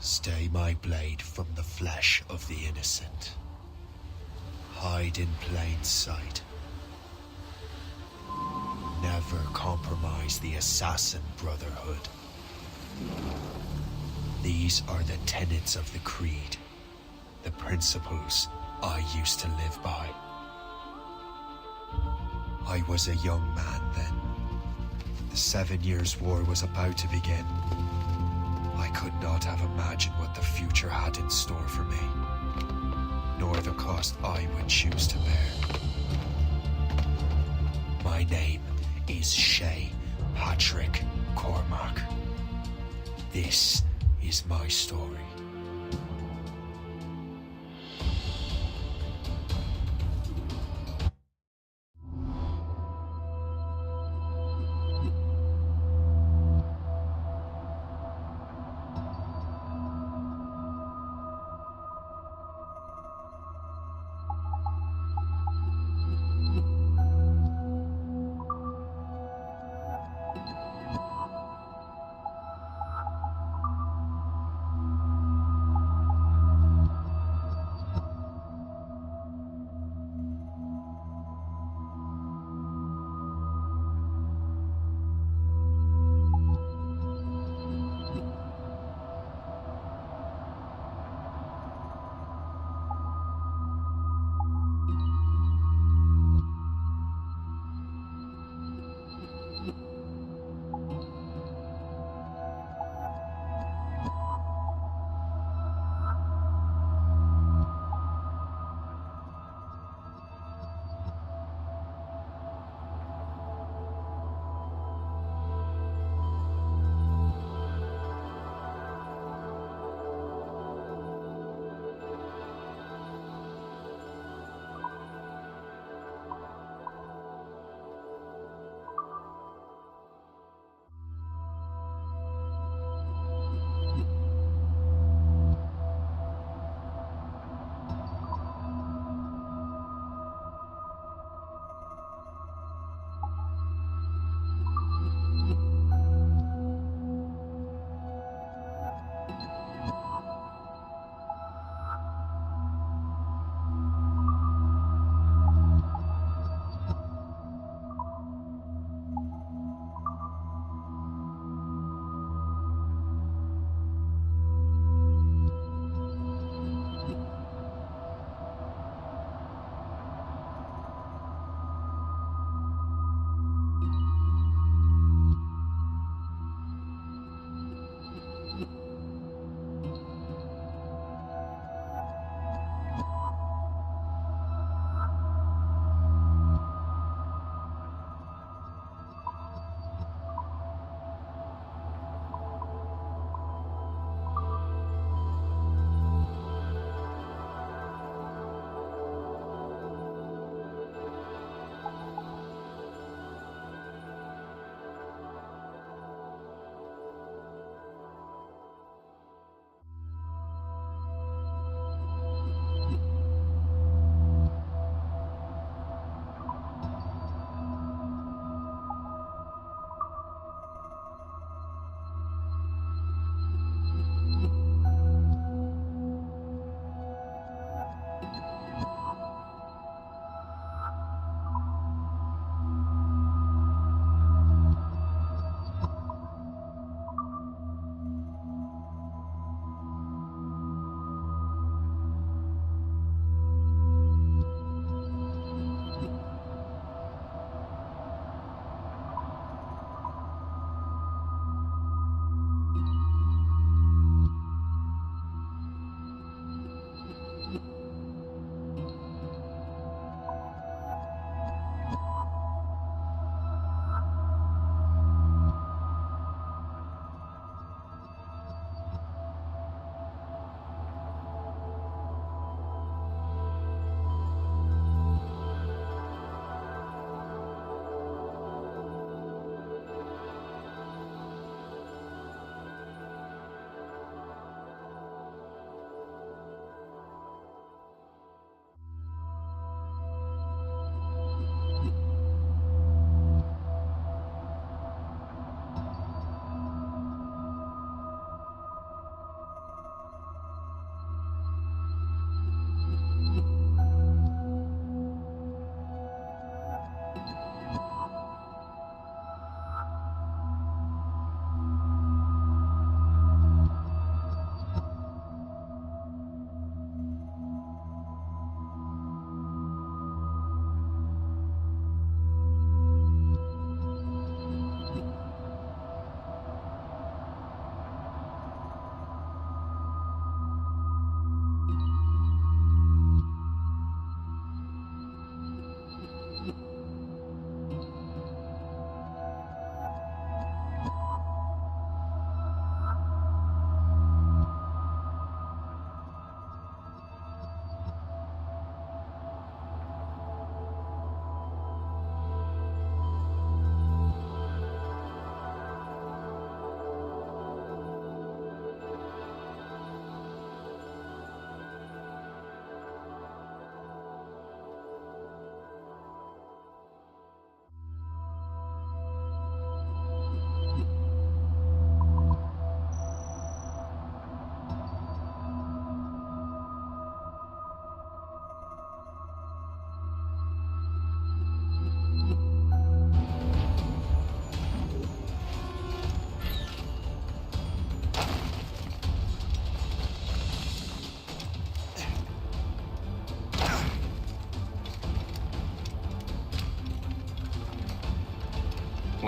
Stay my blade from the flesh of the innocent. Hide in plain sight. Never compromise the assassin Brotherhood. These are the tenets of the creed, the principles I used to live by. I was a young man then. The 7 Years' War was about to begin. I could not have imagined what the future had in store for me, nor the cost I would choose to bear. My name is Shay Patrick Cormac. This is my story.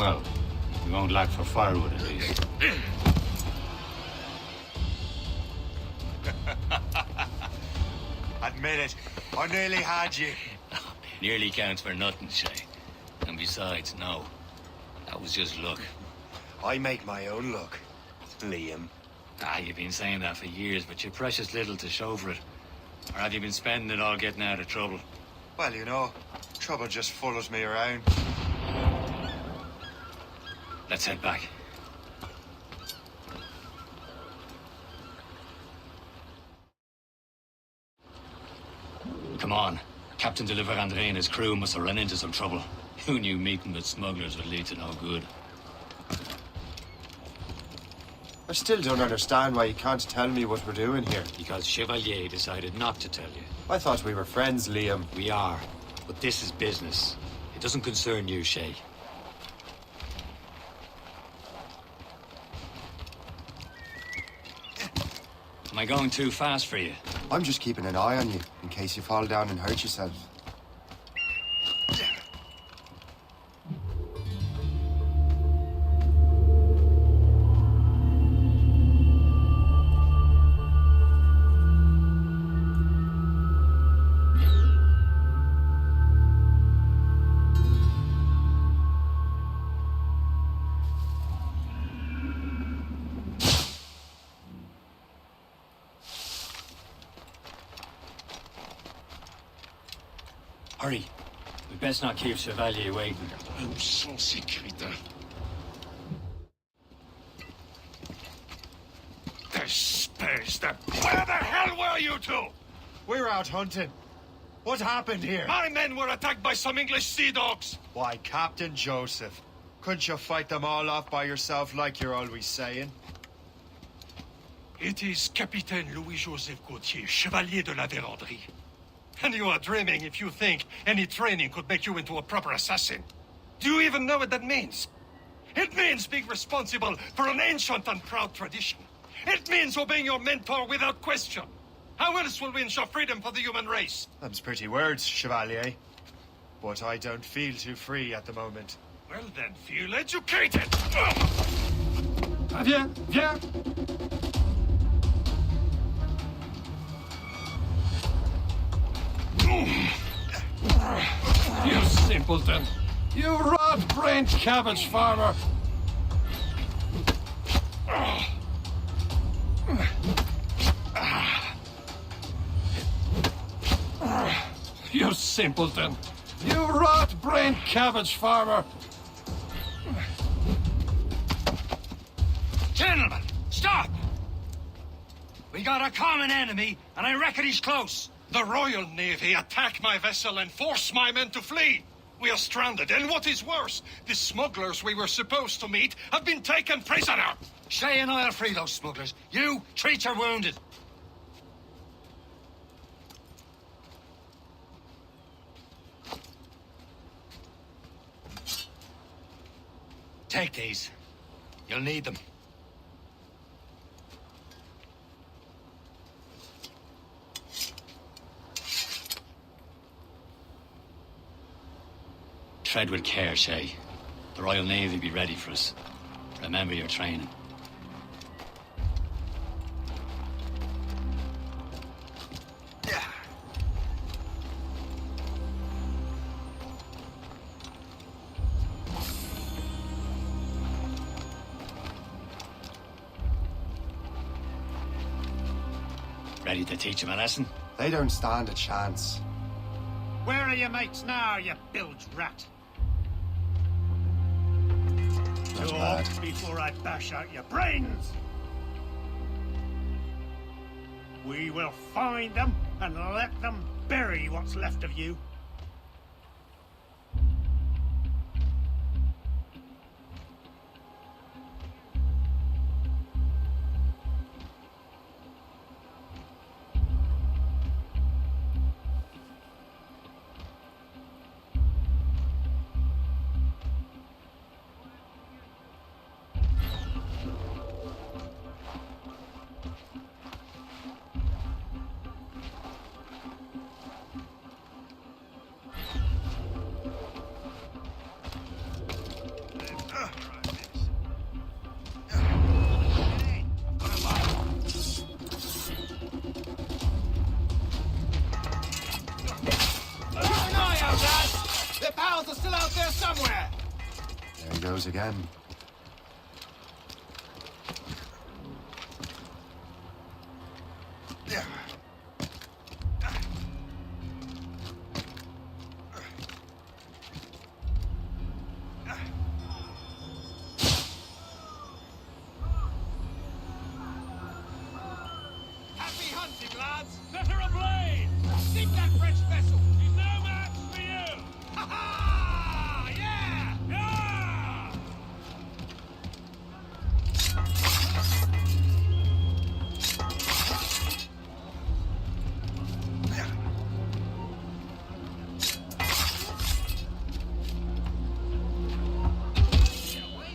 Well, we won't lack for firewood, at least. Admit it, I nearly had you. Nearly counts for nothing, Shay. And besides, no. That was just luck. I make my own luck, Liam. You've been saying that for years, but you're precious little to show for it. Or have you been spending it all getting out of trouble? Well, you know, trouble just follows me around. Let's head back. Come on. Captain de Andre and his crew must have run into some trouble. Who knew meeting with smugglers would lead to no good? I still don't understand why you can't tell me what we're doing here. Because Chevalier decided not to tell you. I thought we were friends, Liam. We are. But this is business. It doesn't concern you, Shay. Am I going too fast for you? I'm just keeping an eye on you, in case you fall down and hurt yourself. Hurry. We best not keep Chevalier waiting. Nous sommes sécuritaires. Where the hell were you two? We're out hunting. What happened here? My men were attacked by some English sea dogs. Why, Captain Joseph, couldn't you fight them all off by yourself like you're always saying? It is Capitaine Louis-Joseph Gauthier, Chevalier de la Vérendrye. And you are dreaming if you think any training could make you into a proper assassin. Do you even know what that means? It means being responsible for an ancient and proud tradition. It means obeying your mentor without question. How else will we ensure freedom for the human race? Them's pretty words, Chevalier. But I don't feel too free at the moment. Well then, feel educated! Viens, viens! You simpleton! You rat-brained cabbage farmer! You simpleton! You rat-brained cabbage farmer! Gentlemen, stop! We got a common enemy, and I reckon he's close. The Royal Navy attacked my vessel and forced my men to flee. We are stranded, and what is worse, the smugglers we were supposed to meet have been taken prisoner. Shay and I'll free those smugglers. You, treat your wounded. Take these. You'll need them. Tread with care, Shay. The Royal Navy will be ready for us. Remember your training. Ready to teach him a lesson? They don't stand a chance. Where are your mates now, you bilge rat? Not Talk bad. before I bash out your brains! We will find them and let them bury what's left of you. missiles are still out there somewhere! There he goes again. Happy hunting, lads! Set her ablaze! Sink that French vessel! She's no match for you! Ha ha! Yeah! Yeah!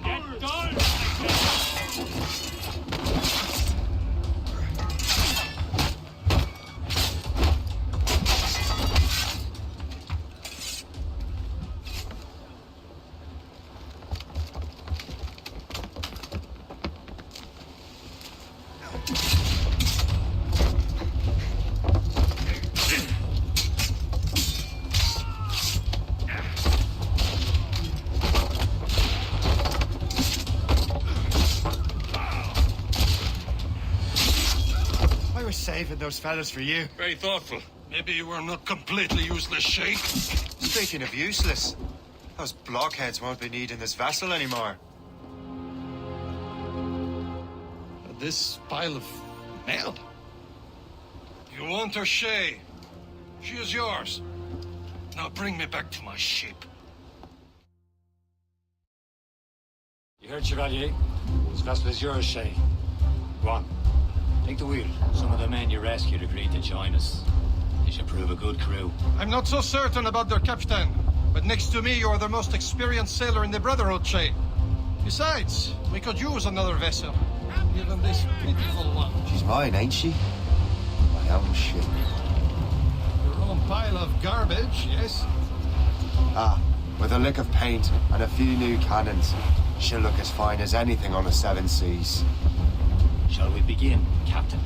Get done! I was saving those fellas for you. Very thoughtful. Maybe you were not completely useless, Shay. Speaking of useless, those blockheads won't be needing this vessel anymore. This pile of mail? You want her, Shay? She is yours. Now bring me back to my ship. You heard, Chevalier? This vessel is yours, Shay. Go on. Take the wheel. Some of the men you rescued agreed to join us. They should prove a good crew. I'm not so certain about their captain, but next to me, you're the most experiencst sailor in the Brotherhood, Shay. Besides, we could use another vessel, even this pitiful one. She's mine, ain't she? My own ship. Your own pile of garbage, yes? Ah, with a lick of paint and a few new cannons, she'll look as fine as anything on the seven seas. Shall we begin, Captain?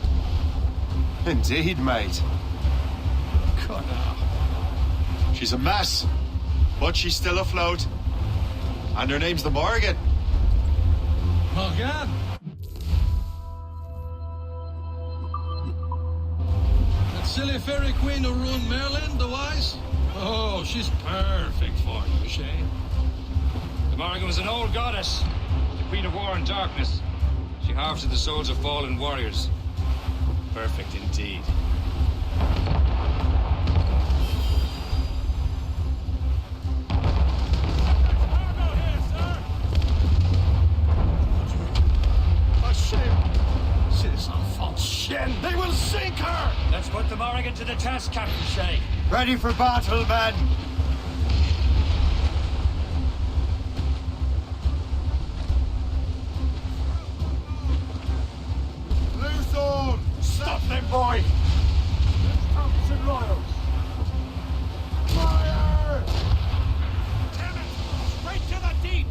Indeed, mate. God, now. She's a mess, but she's still afloat. And her name's the Morgan. Morgan? That silly fairy queen who ruined Merlin, the wise? Oh, she's perfect for you, Shay. The Morgan was an old goddess, the queen of war and darkness. She harvested the souls of fallen warriors. Perfect indeed. A ship! She's a false shin. They will sink her! Let's put the Morgan to the test, Captain Shay. Ready for battle, men! Loose on! Stop them, boy! Thompson Royals! Fire! Damn it! Straight to the deep!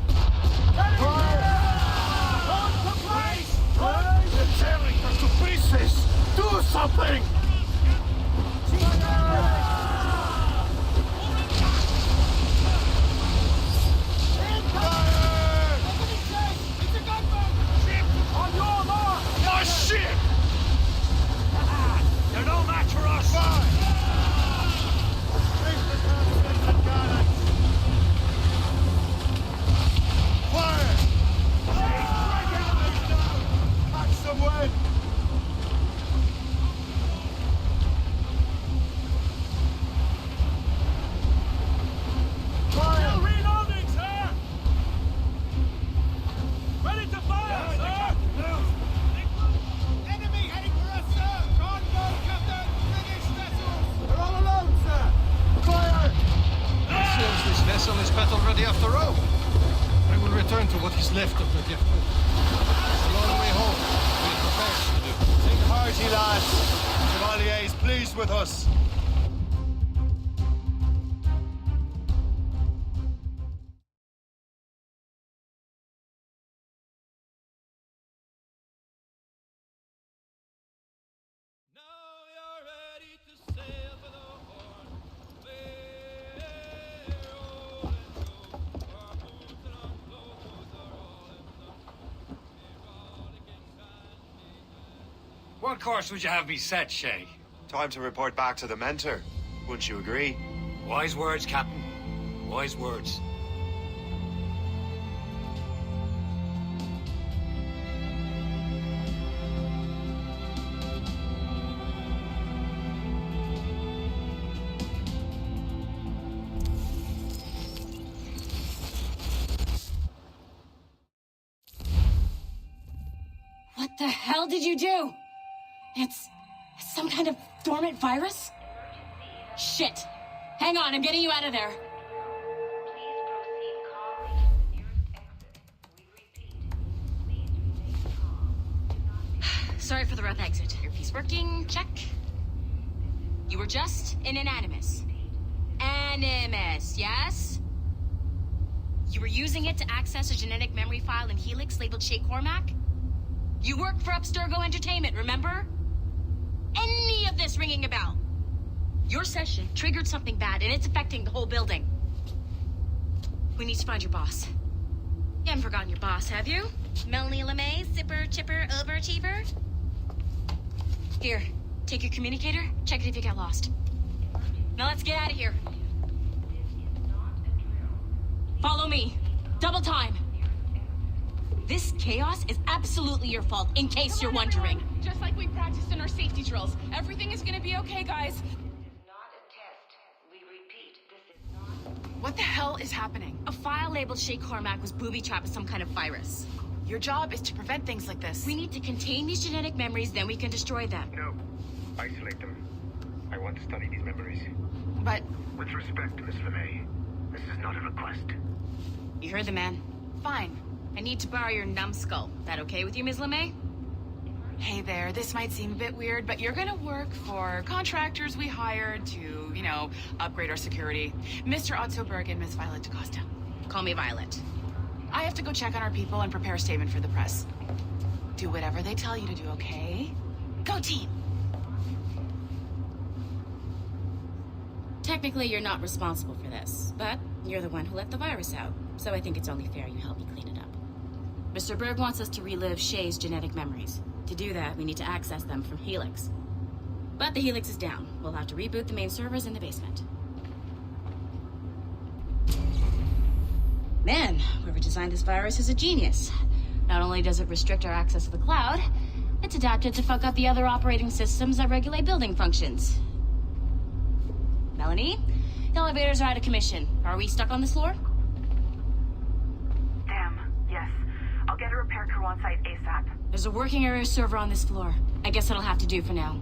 They're tearing us to pieces! Do something! My ship! They're no match for us! Fire! Catch some wind! Still reloading, sir! Ready to fire, sir! Enemy heading for us, sir! Convoy, Captain! British vessels! They're all alone, sir! Fire! It seems this vessel is battle ready after all. I will return to what is left of the gift. It's a long way home. We have affairs to do. Take hearty, lads. Chevalier is pleased with us. Now you're ready to sail for the Horn. What course would you have me set, Shay? Time to report back to the mentor. Wouldn't you agree? Wise words, Captain. Wise words. What the hell did you do? It's some kind of dormant virus? Shit. Hang on, I'm getting you out of there. Sorry for the rough exit. Earpiece working, check. You were just in an Animus. Animus, yes? You were using it to access a genetic memory file in Helix labeled Shay Cormac? You worked for Abstergo Entertainment, remember? Any of this ringing a bell? Your session triggered something bad, and it's affecting the whole building. We need to find your boss. You haven't forgotten your boss, have you? Melanie LeMay, zipper, chipper, overachiever? Here, take your communicator, check it if you get lost. Now let's get out of here. Follow me. Double time. This chaos is absolutely your fault, in case you're wondering. Everyone. Just like we practiced in our safety drills. Everything is gonna be okay, guys. This is not a test. We repeat, this is not... What the hell is happening? A file labeled Shay Cormac was booby-trapped with some kind of virus. Your job is to prevent things like this. We need to contain these genetic memories, then we can destroy them. No. Isolate them. I want to study these memories. But With respect, Miss LeMay, this is not a request. You heard the man. fine. I need to borrow your numbskull. That okay with you, Ms. LeMay? Hey there, this might seem a bit weird, but you're gonna work for contractors we hired to, upgrade our security. Mr. Otto Berg and Miss Violet DaCosta. Call me Violet. I have to go check on our people and prepare a statement for the press. Do whatever they tell you to do, okay? Go team! Technically, you're not responsible for this, but you're the one who let the virus out, so I think it's only fair you help me clean it up. Mr. Berg wants us to relive Shay's genetic memories. To do that, we need to access them from Helix. But the Helix is down. We'll have to reboot the main servers in the basement. Man, whoever designed this virus is a genius. Not only does it restrict our access to the cloud, it's adapted to fuck up the other operating systems that regulate building functions. Melanie, the elevators are out of commission. Are we stuck on this floor? Damn, yes. I'll get a repair crew on site ASAP. There's a working area server on this floor. I guess that'll have to do for now.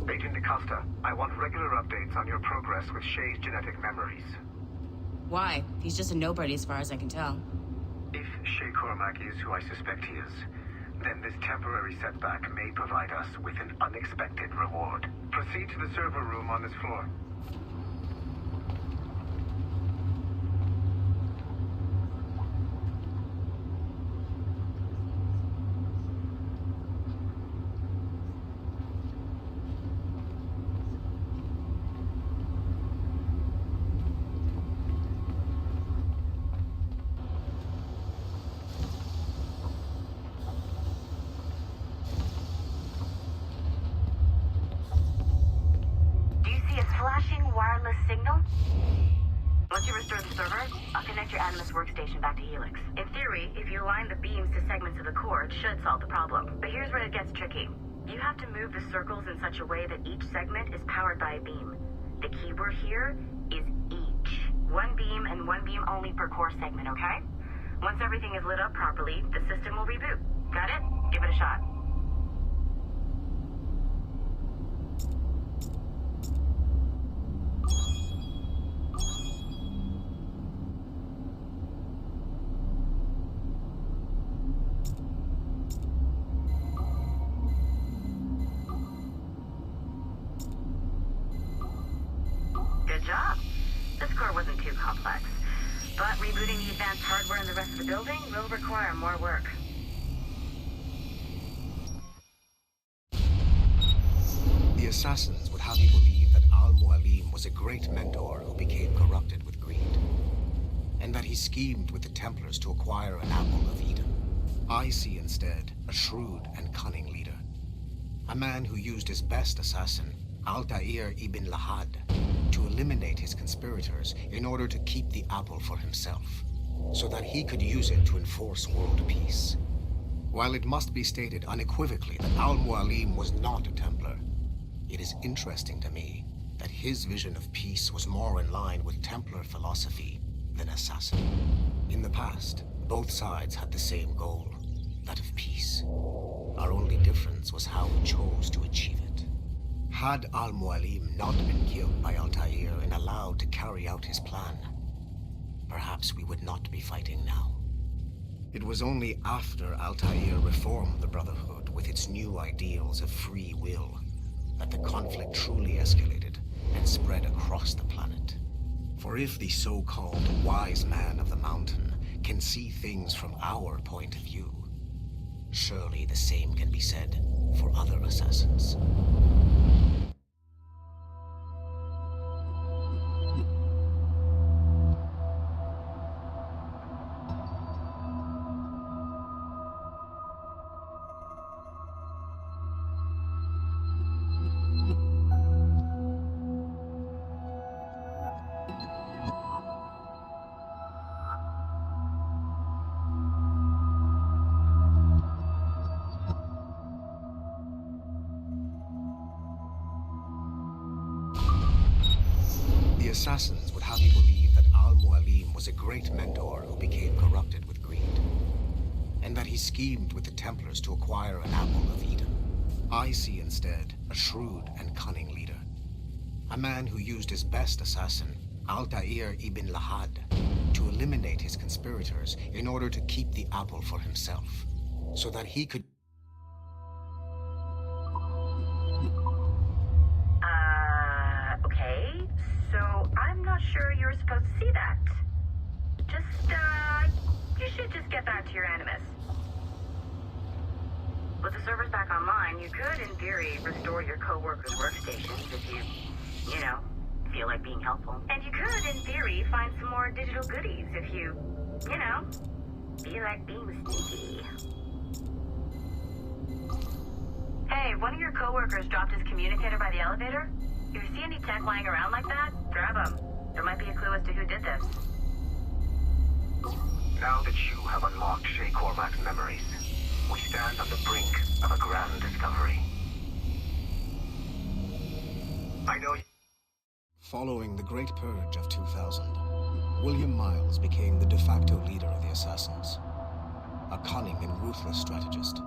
Agent DaCosta, I want regular updates on your progress with Shay's genetic memories. Why? He's just a nobody as far as I can tell. If Shay Cormac is who I suspect he is, then this temporary setback may provide us with an unexpected reward. Proceed to the server room on this floor. Wireless signal? Once you restore the server, I'll connect your Animus workstation back to Helix. In theory, if you align the beams to segments of the core, it should solve the problem. But here's where it gets tricky. You have to move the circles in such a way that each segment is powered by a beam. The keyword here is each. One beam and one beam only per core segment, okay? Once everything is lit up properly, the system will reboot. Got it? Give it a shot. Good job. This core wasn't too complex. But rebooting the advanced hardware in the rest of the building will require more work. The assassins would have you believe that Al-Mualim was a great mentor who became corrupted with greed, and that he schemed with the Templars to acquire an apple of Eden. I see instead a shrewd and cunning leader, A man who used his best assassin, Altair ibn Lahad, to eliminate his conspirators in order to keep the apple for himself, so that he could use it to enforce world peace. While it must be stated unequivocally that Al-Mualim was not a Templar, it is interesting to me that his vision of peace was more in line with Templar philosophy than assassin. In the past, both sides had the same goal, that of peace. Our only difference was how we chose to achieve it. Had Al-Mualim not been killed by Altair and allowed to carry out his plan, perhaps we would not be fighting now. It was only after Altair reformed the Brotherhood with its new ideals of free will that the conflict truly escalated and spread across the planet. For if the so-called wise man of the mountain can see things from our point of view, surely the same can be said for other assassins. The assassins would have you believe that Al-Mualim was a great mentor who became corrupted with greed, and that he schemed with the Templars to acquire an apple of Eden. I see instead a shrewd and cunning leader, a man who used his best assassin, Altair ibn Lahad, to eliminate his conspirators in order to keep the apple for himself, so that he could... Okay. So I'm not sure you're supposed to see that. You should just get back to your Animus. With the servers back online, you could, in theory, restore your co-workers' workstations if you know, feel like being helpful. And you could, in theory, find some more digital goodies if you know, feel like being sneaky. Hey, one of your co-workers dropped his communicator by the elevator. If you see any tech lying around like that, grab them. There might be a clue as to who did this. Now that you have unlocked Shay Cormac's memories, we stand on the brink of a grand discovery. I know you... Following the Great Purge of 2000, William Miles became the de facto leader of the Assassins. A cunning and ruthless strategist,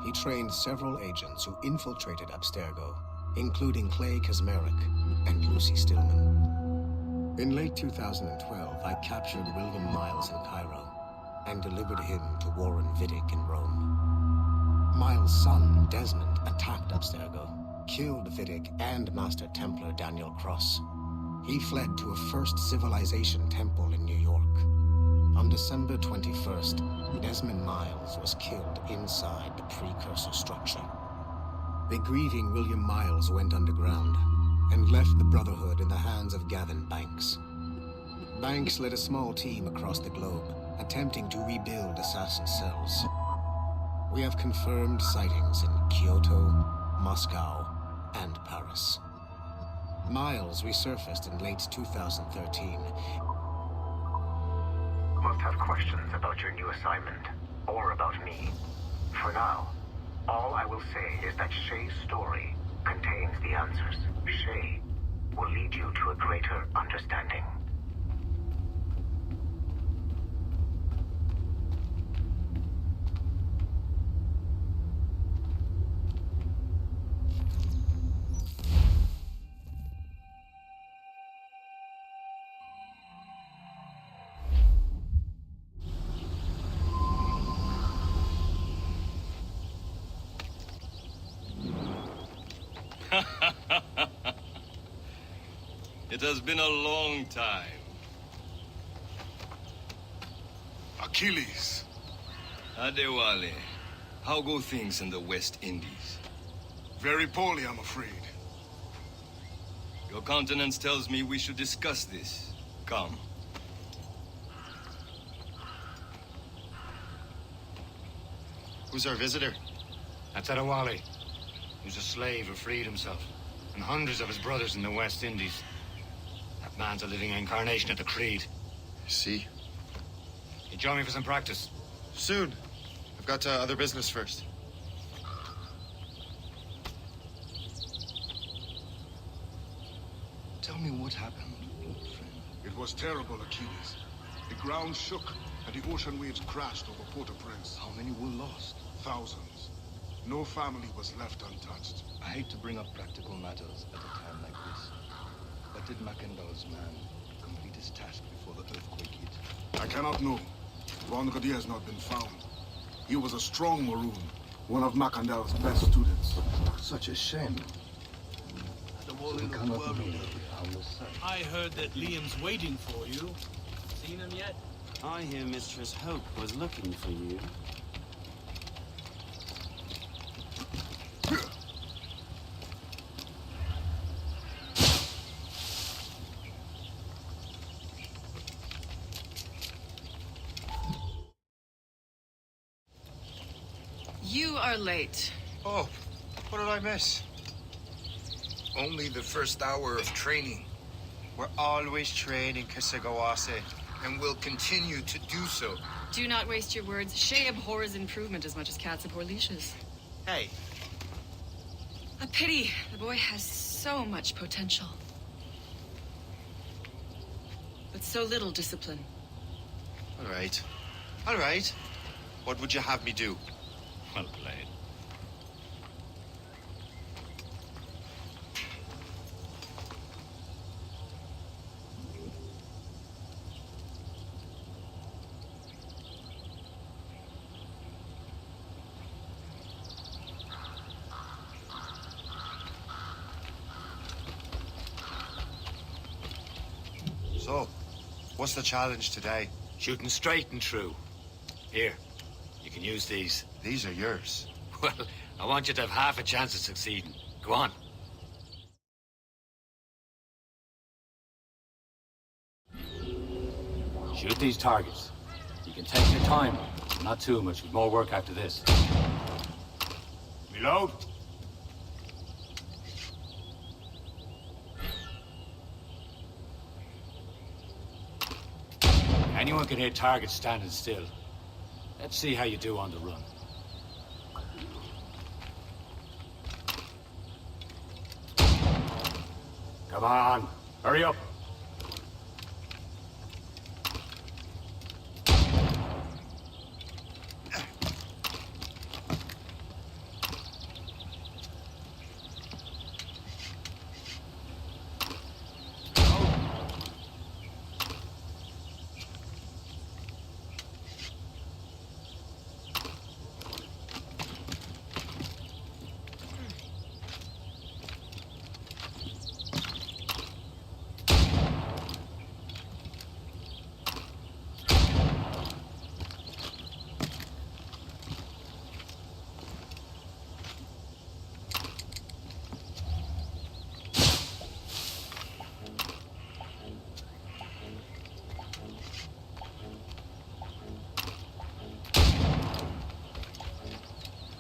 he trained several agents who infiltrated Abstergo, including Clay Kazmarek and Lucy Stillman. In late 2012, I captured William Miles in Cairo and delivered him to Warren Vidic in Rome. Miles' son, Desmond, attacked Abstergo, killed Vidic and Master Templar Daniel Cross. He fled to a First Civilization temple in New York. On December 21st, Desmond Miles was killed inside the precursor structure. The grieving William Miles went underground and left the Brotherhood in the hands of Gavin Banks. Banks led a small team across the globe, attempting to rebuild assassin cells. We have confirmed sightings in Kyoto, Moscow, and Paris. Miles resurfaced in late 2013. Must have questions about your new assignment, or about me. For now, all I will say is that Shay's story contains the answers. Shay will lead you to a greater understanding. It has been a long time. Achilles. Adewale, how go things in the West Indies? Very poorly, I'm afraid. Your countenance tells me we should discuss this. Come. Who's our visitor? That's Adewale. He was a slave who freed himself, and hundreds of his brothers in the West Indies. That man's a living incarnation of the Creed. I see. You join me for some practice? Soon. I've got other business first. Tell me what happened, old friend. It was terrible, Achilles. The ground shook, and the ocean waves crashed over Port-au-Prince. How many were lost? Thousands. No family was left untouched. I hate to bring up practical matters at a time like this. But did Macandal's man complete his task before the earthquake hit? I cannot know. Brotherhood has not been found. He was a strong Maroon, one of Macandal's best students. Such a shame. So we cannot know if we found the son. I heard that Liam's waiting for you. Seen him yet? I hear Mistress Hope was looking for you. You are late. Oh, what did I miss? Only the first hour of training, We're always training, Kisagawase. and will continue to do so. Do not waste your words. Shay abhors improvement as much as cats abhor leashes. Hey, A pity. The boy has so much potential. But so little discipline. all right. All right. What would you have me do? Well played. So, what's the challenge today? Shooting straight and true. Here, you can use these. These are yours. Well, I want you to have half a chance of succeeding. Go on. Shoot these targets. You can take your time. Not too much, with more work after this. Reload. Anyone can hit targets standing still. Let's see how you do on the run. Come on, hurry up.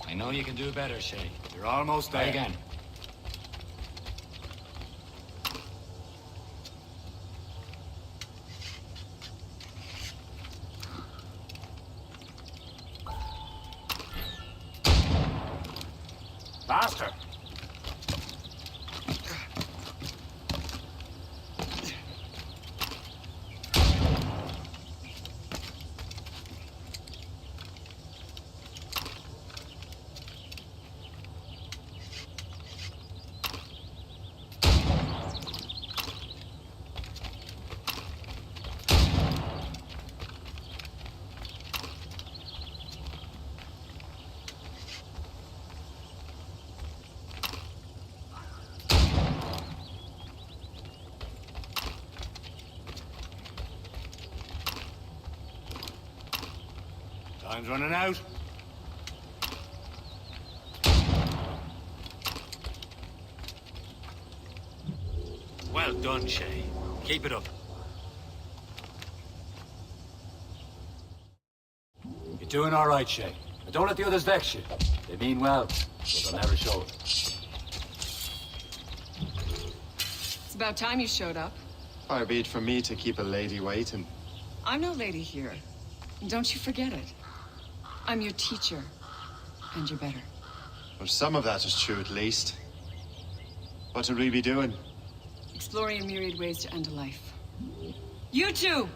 I know you can do better, Shay. You're almost there. Again. Faster. Time's running out. Well done, Shay. Keep it up. You're doing all right, Shay. But don't let the others vex you. They mean well, but they'll never show it. It's about time you showed up. Far be it from me to keep a lady waiting. I'm no lady here. Don't you forget it. I'm your teacher. And you're better. Well, some of that is true at least. What would we be doing? Exploring a myriad ways to end a life. You two!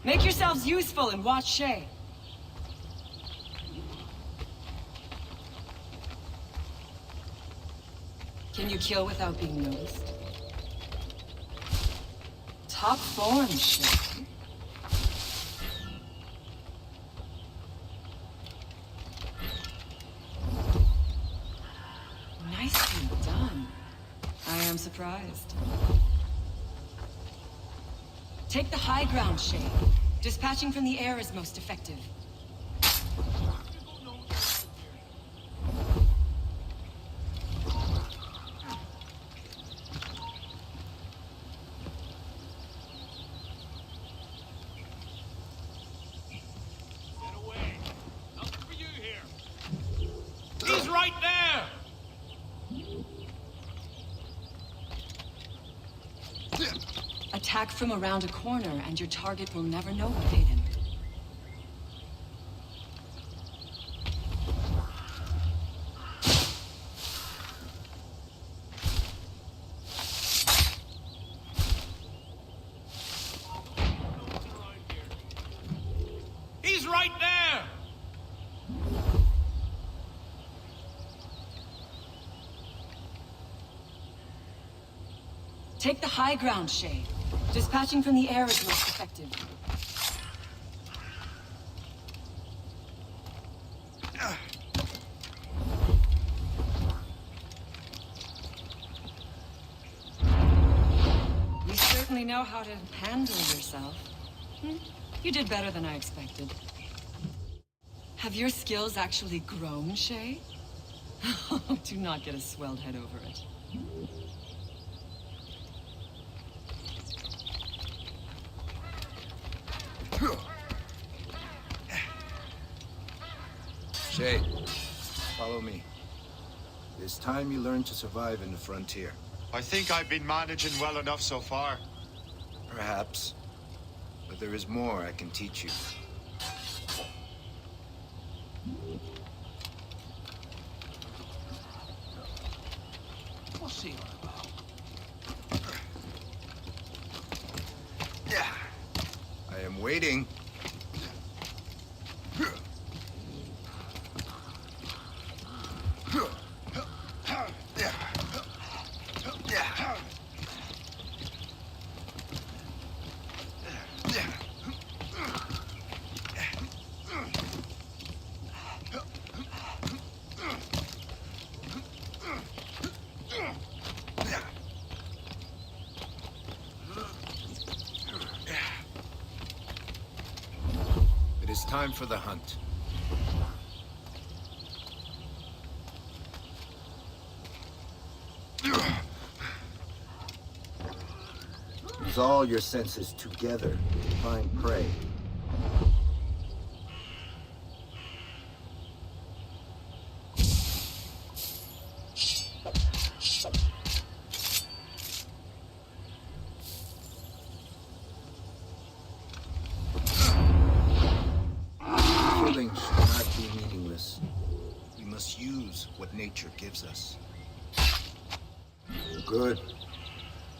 Make yourselves useful and watch Shay. Can you kill without being noticed? Top form, Shay. Nicely done. I am surprised. Take the high ground, Shay. Dispatching from the air is most effective. He's right there! Attack from around a corner, and your target will never know what hit him. He's right there! Take the high ground, Shay. Dispatching from the air is most effective. You certainly know how to handle yourself. You did better than I expected. Have your skills actually grown, Shay? Do not get a swelled head over it. Shay, follow me. It's time you learn to survive in the frontier. I think I've been managing well enough so far. Perhaps. But there is more I can teach you. What's he on about? Yeah. I am waiting. It is time for the hunt. Use all your senses together to find prey. Killing should not be meaningless. We must use what nature gives us. Good.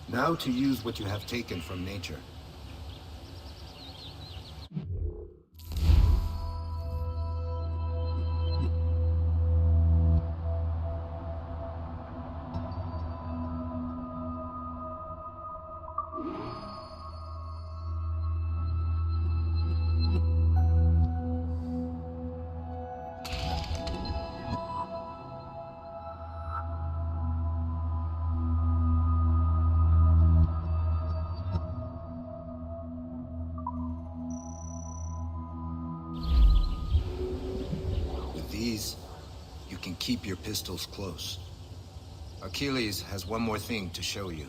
Now to use what you have taken from nature. You can keep your pistols close. Achilles has one more thing to show you.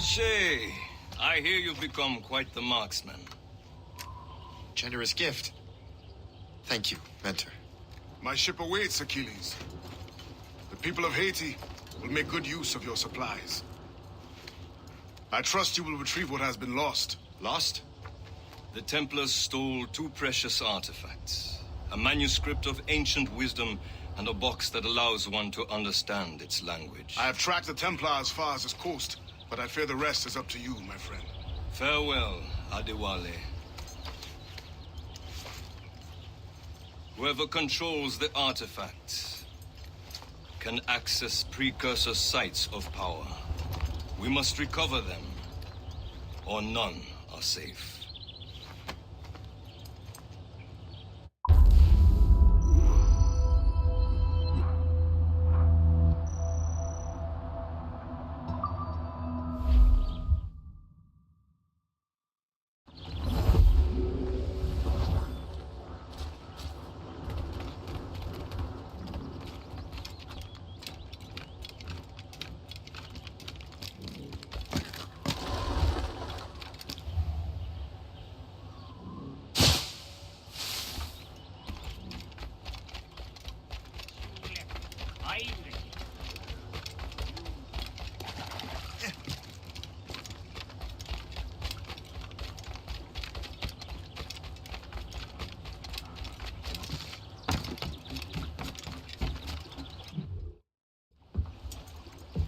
Shay, I hear you've become quite the marksman. Generous gift. Thank you, Mentor. My ship awaits, Achilles. The people of Haiti will make good use of your supplies. I trust you will retrieve what has been lost. Lost? The Templars stole 2 precious artifacts. A manuscript of ancient wisdom and a box that allows one to understand its language. I have tracked the Templar as far as this coast, but I fear the rest is up to you, my friend. Farewell, Adewale. Whoever controls the artifacts can access precursor sites of power. We must recover them, or none are safe.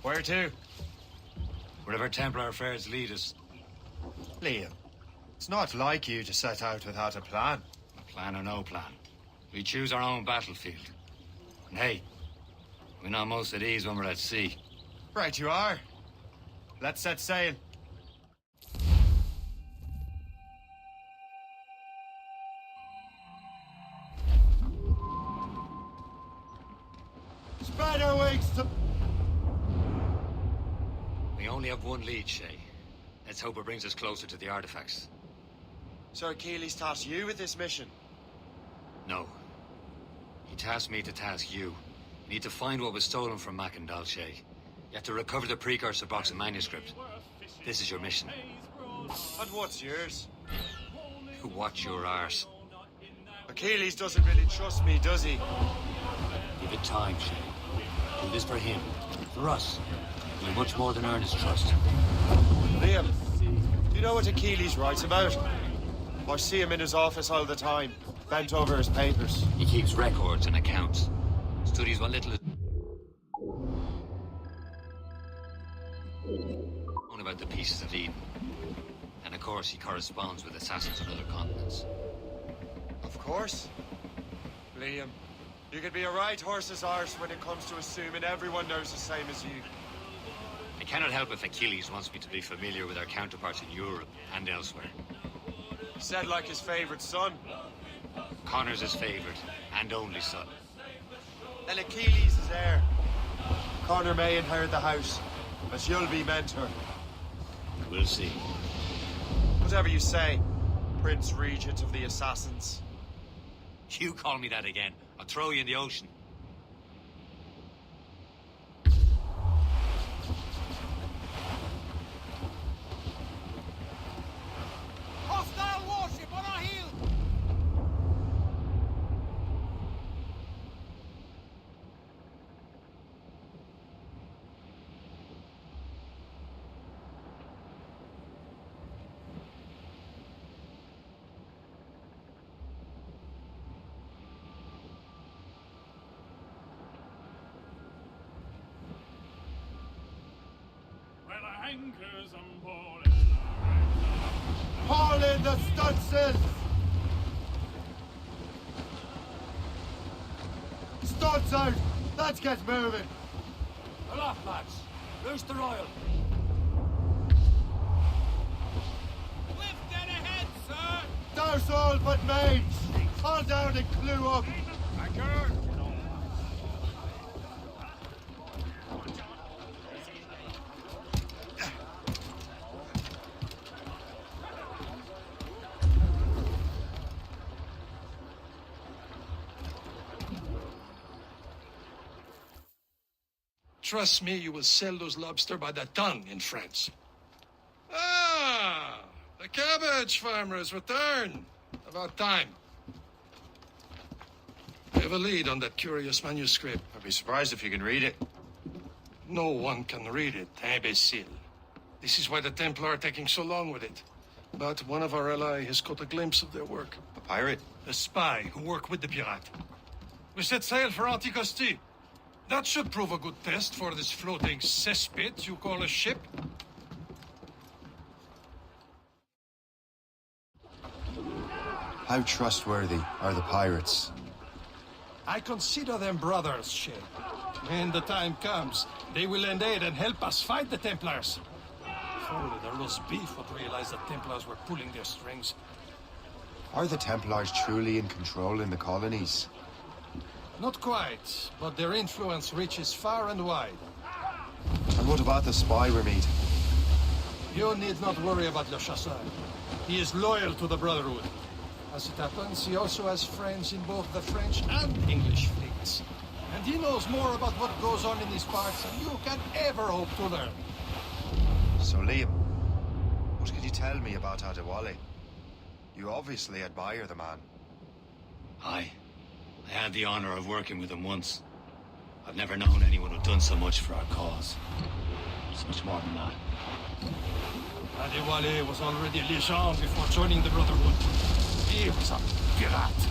Where to? Wherever Templar affairs lead us. Liam, it's not like you to set out without a plan. A plan or no plan. We choose our own battlefield. And hey, we're not most at ease when we're at sea. Right you are. Let's set sail. Spread our wings to... We only have one lead, Shay. Let's hope it brings us closer to the artifacts. Sir Achilles tasked you with this mission? No. He tasked me to task you. You need to find what was stolen from Macandal, Shay. You have to recover the precursor box and manuscript. This is your mission. And what's yours? Watch your arse. Achilles doesn't really trust me, does he? Give it time, Shay. Do this for him. For us. You're much more than earn his trust. Liam, do you know what Achilles writes about? I see him in his office all the time, bent over his papers. He keeps records and accounts. Studies what little is known about the pieces of Eden. And of course, he corresponds with assassins on other continents. Of course. Liam, you could be a right horse's arse when it comes to assuming everyone knows the same as you. I cannot help if Achilles wants me to be familiar with our counterparts in Europe and elsewhere. Said like his favorite son. Connor's his favorite and only son. Then Achilles is heir. Connor may inherit the house, but you'll be mentor. We'll see. Whatever you say, Prince Regent of the Assassins. You call me that again, I'll throw you in the ocean. Hostile warship on our heel! Well, anchors on board. Haul in the stunsails! Stunts out! Let's get moving! Aloft, lads! Loose the royal! Lift dead ahead, sir! Douse all but mains! Haul down and clue up! Anchor! Trust me, you will sell those lobster by the ton in France. cabbage farmers return. About time. We have a lead on that curious manuscript. I'd be surprised if you can read it. No one can read it, imbecile. This is why the Templar are taking so long with it. But one of our allies has caught a glimpse of their work. A pirate? A spy who worked with the pirate. We set sail for Anticosti. That should prove a good test for this floating cesspit you call a ship. How trustworthy are the pirates? I consider them brothers, Shay. When the time comes, they will lend aid and help us fight the Templars. If only the roast beef would realize the Templars were pulling their strings. Are the Templars truly in control in the colonies? Not quite, but their influence reaches far and wide. And what about the spy we're meeting? You need not worry about Le Chasseur. He is loyal to the Brotherhood. As it happens, he also has friends in both the French and English fleets. And he knows more about what goes on in these parts than you can ever hope to learn. So, Liam, what can you tell me about Adewale? You obviously admire the man. Aye. I had the honor of working with him once. I've never known anyone who'd done so much for our cause. It's much more than that. Adewale was already Legend before joining the Brotherhood. He was a pirate.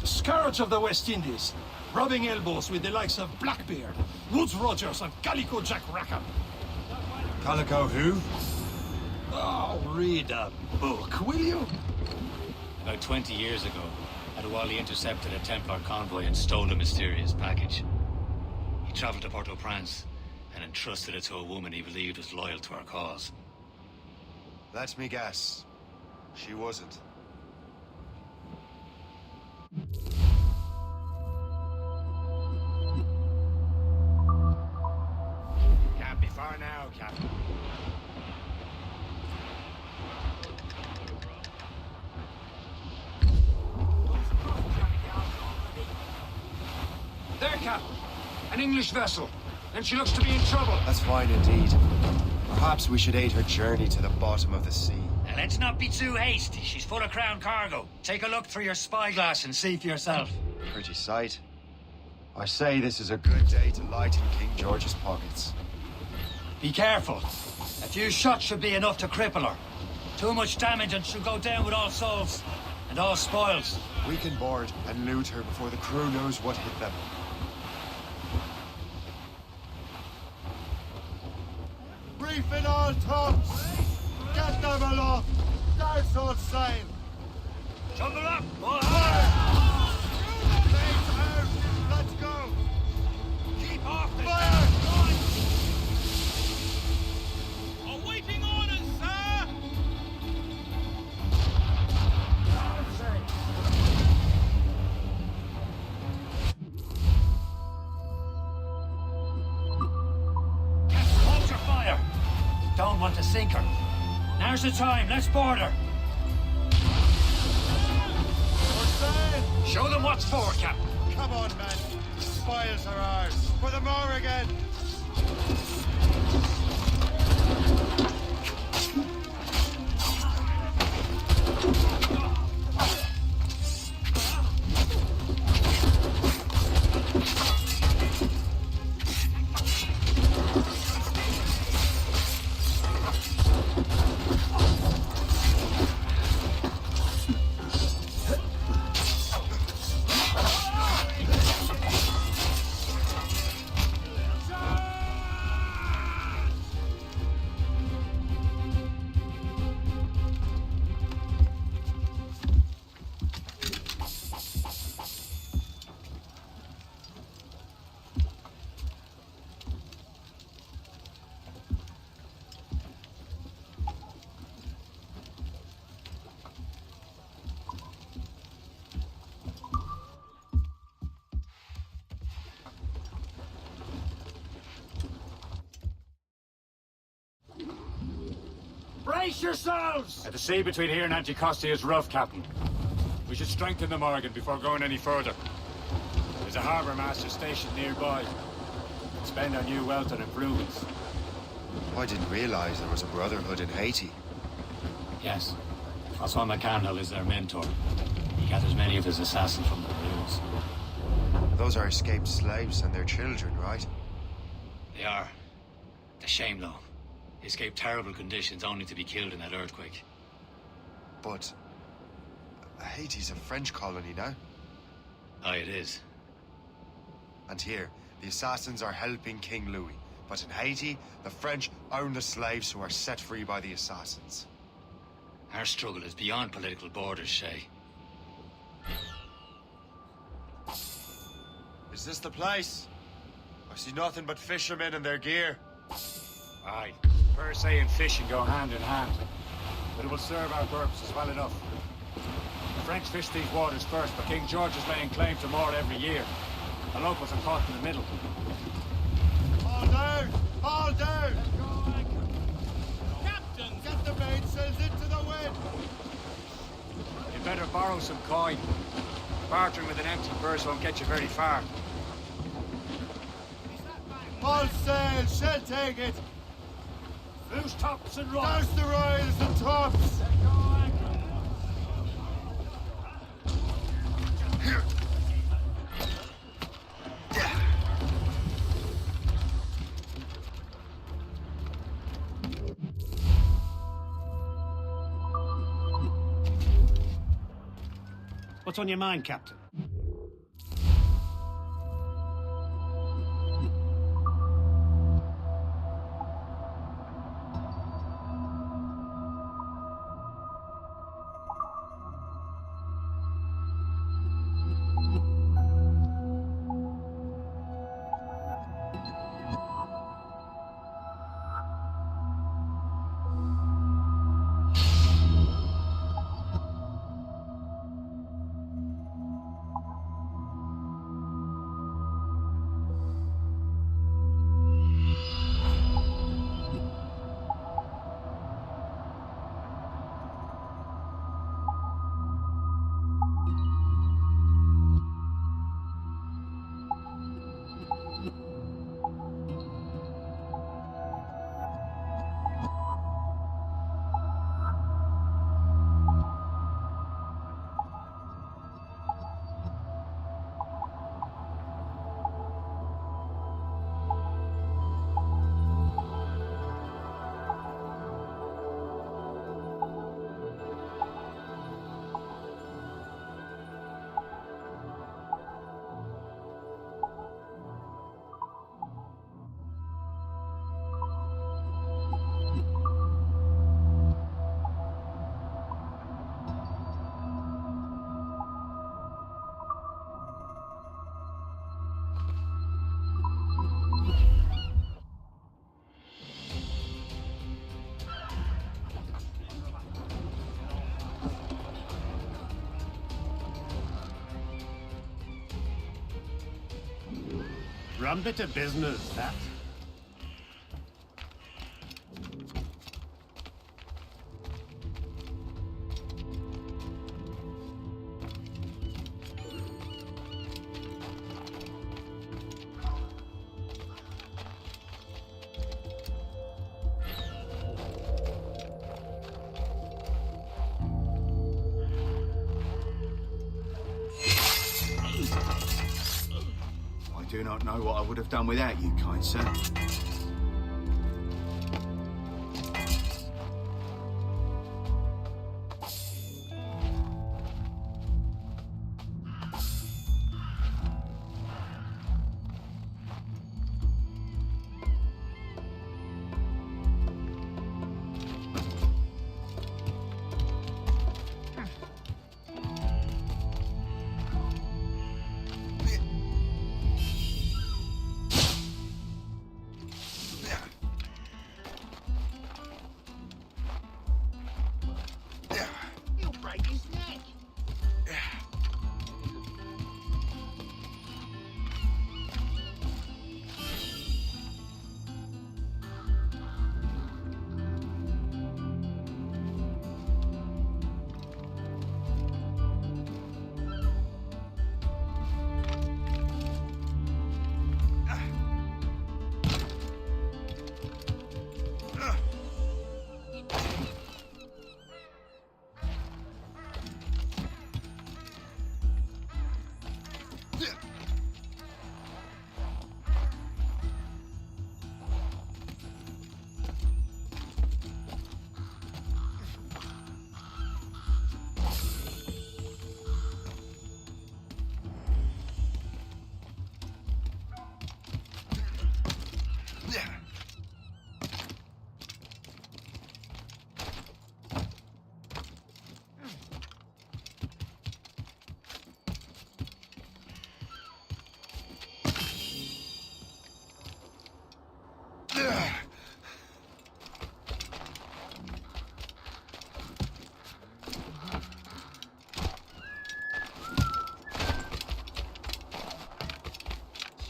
The scourge of the West Indies. Rubbing elbows with the likes of Blackbeard, Woods Rogers, and Calico Jack Rackham. Calico who? Oh, read a book, will you? About 20 years ago, Adewale intercepted a Templar convoy and stole a mysterious package. He traveled to Port-au-Prince and entrusted it to a woman he believed was loyal to our cause. Let me guess. She wasn't. Can't be far now, Captain. There, Captain. An English vessel. And she looks to be in trouble. That's fine indeed. Perhaps we should aid her journey to the bottom of the sea. Now, let's not be too hasty. She's full of crown cargo. Take a look through your spyglass and see for yourself. Pretty sight. I say this is a good day to lighten King George's pockets. Be careful. A few shots should be enough to cripple her. Too much damage and she'll go down with all souls and all spoils. We can board and loot her before the crew knows what hit them. Reefing all tops! Get them aloft! Douse all sail! Tumble up! All Fire! Mates out! Let's go! Keep off the Fire! Awaiting orders, sir! Hold your fire! Don't want to sink her. Now's the time. Let's board her. Show them what's for, Captain. Come on, men. The spoils are ours. For the more again. Brace yourselves! The sea between here and Anticosti is rough, Captain. We should strengthen the Morgan before going any further. There's a harbour master stationed nearby. Spend our new wealth on improvements. I didn't realize there was a Brotherhood in Haiti. Yes. Francois McCandle is their mentor. He gathers many of his assassins from the ruins. Those are escaped slaves and their children, right? They are. It's a shame, though. They escaped terrible conditions only to be killed in that earthquake. But Haiti's a French colony now. Aye, it is. And here, the assassins are helping King Louis. But in Haiti, the French own the slaves who are set free by the assassins. Our struggle is beyond political borders, Shay. Is this the place? I see nothing but fishermen and their gear. Aye. Per se and fishing go hand in hand. But it will serve our purposes well enough. The French fish these waters first, but King George is laying claim to more every year. The locals are caught in the middle. All down! All down! Captain! Get the mainsails into the wind! You'd better borrow some coin. Bartering with an empty purse won't get you very far. All sail! She'll take it! Loose tops and rods! Douse the royals and tops! What's on your mind, Captain? Rum bit of business, that. I do not know what I would have done without you, kind sir.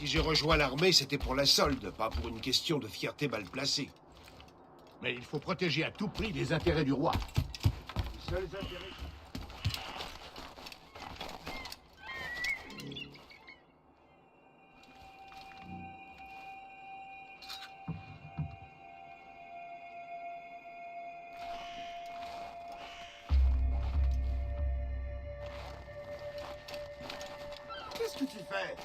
Si j'ai rejoint l'armée, c'était pour la solde, pas pour une question de fierté mal placée. Mais il faut protéger à tout prix les intérêts du roi. Les seuls intérêts... Qu'est-ce que tu fais?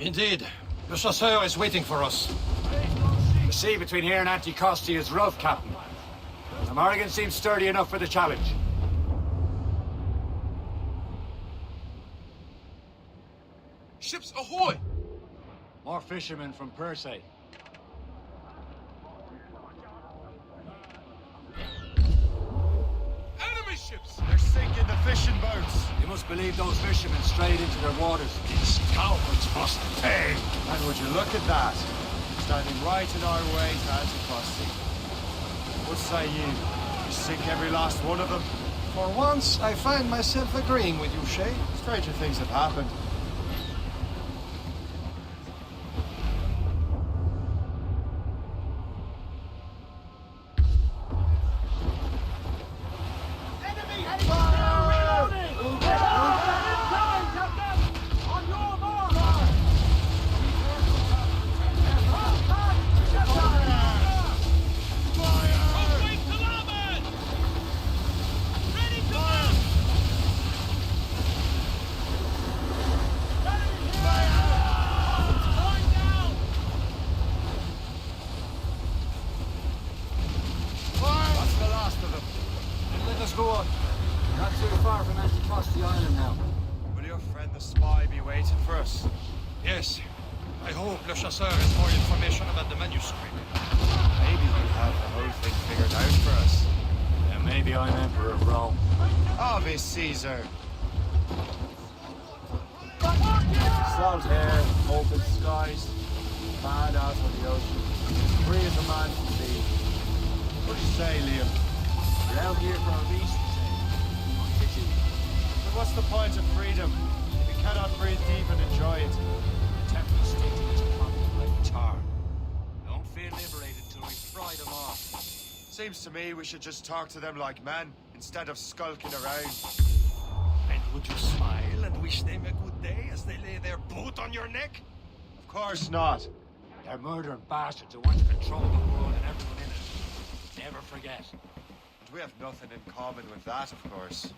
Indeed. The chasseur is waiting for us. The sea between here and Anticosti is rough, Captain. The Morrigan seems sturdy enough for the challenge. Ships ahoy! More fishermen from Persay. Enemy ships! They're sinking the fishing boats. You must believe those fishermen strayed into their waters. These cowards must pay! And would you look at that? Standing right in our way to Anticosti. What say you? You sink every last one of them? For once, I find myself agreeing with you, Shay. Stranger things have happened. Go on. Not too far from Anticosti Island now. Will your friend the spy be waiting for us? Yes. I hope Le Chasseur has more information about the manuscript. Maybe he'll have the whole thing figured out for us. And maybe I'm Emperor of Rome. Ave Caesar. Salt hair, open skies, bad out on the ocean, free as a man can be. What do you say, Liam? We're out here for a reason, say. But what's the point of freedom if you cannot breathe deep and enjoy it? The Templars stick to this content like tar. Don't feel liberated till we fry them off. Seems to me we should just talk to them like men, instead of skulking around. And would you smile and wish them a good day as they lay their boot on your neck? Of course not. They're murdering bastards who want to control the world and everyone in it. Never forget. And we have nothing in common with that, of course.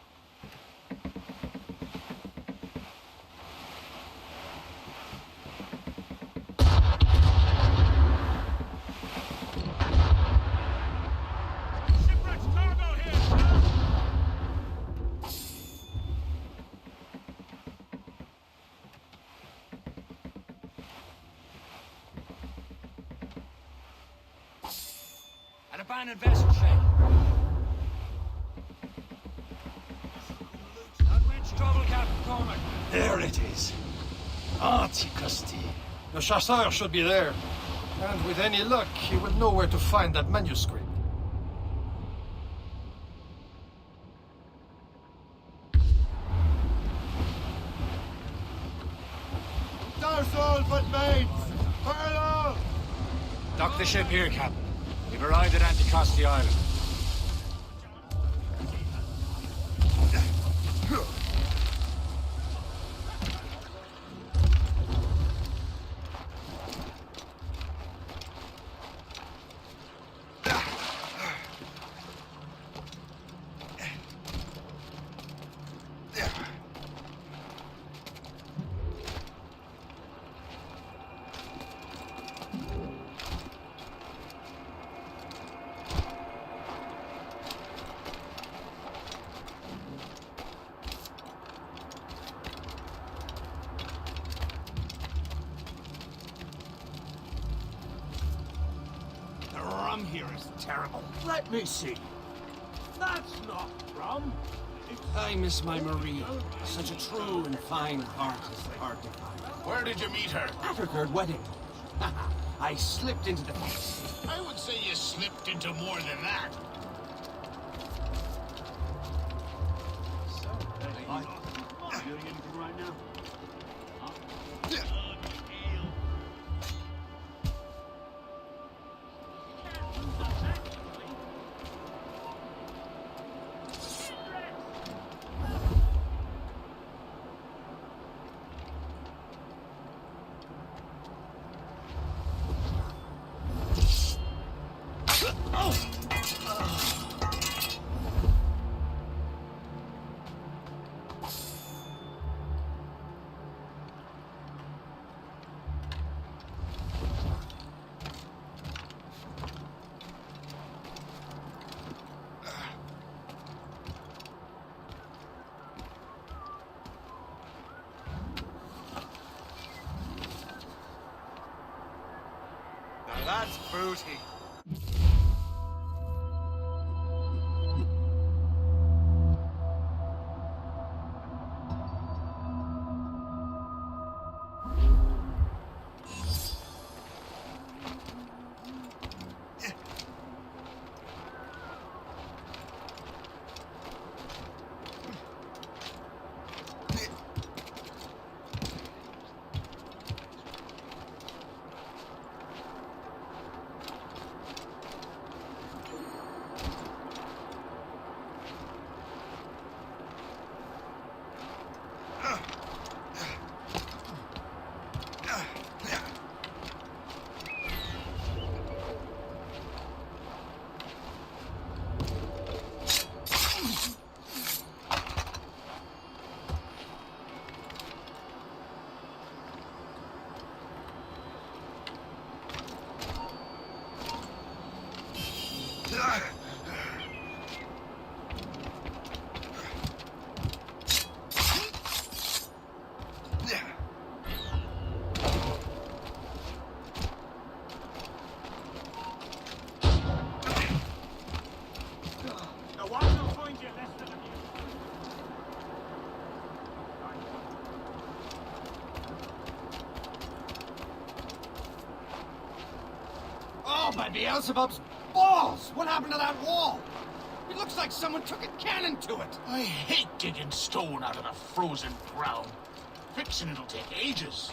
Shipwreck's cargo here, sir! An abandoned vessel, Shay. Unreached trouble, Captain Cormac. There it is. Antiquity. The chasseur should be there. And with any luck, he will know where to find that manuscript. Dorsal, but mates! Furlough! Dock the ship here, Captain. We've arrived at Anticosti Island. The rum here is terrible. Let me see. That's not rum. I miss my Marie. Such a true and fine heart is hard to find. Where did you meet her? At her third wedding. I slipped into the face. I would say you slipped into more than that. Doing anything right now? Now that's booty. The watch will find you less than a minute. Oh, by Beelzebub's balls! What happened to that wall? It looks like someone took a cannon to it. I hate digging stone out of the frozen ground. Fixing it'll take ages.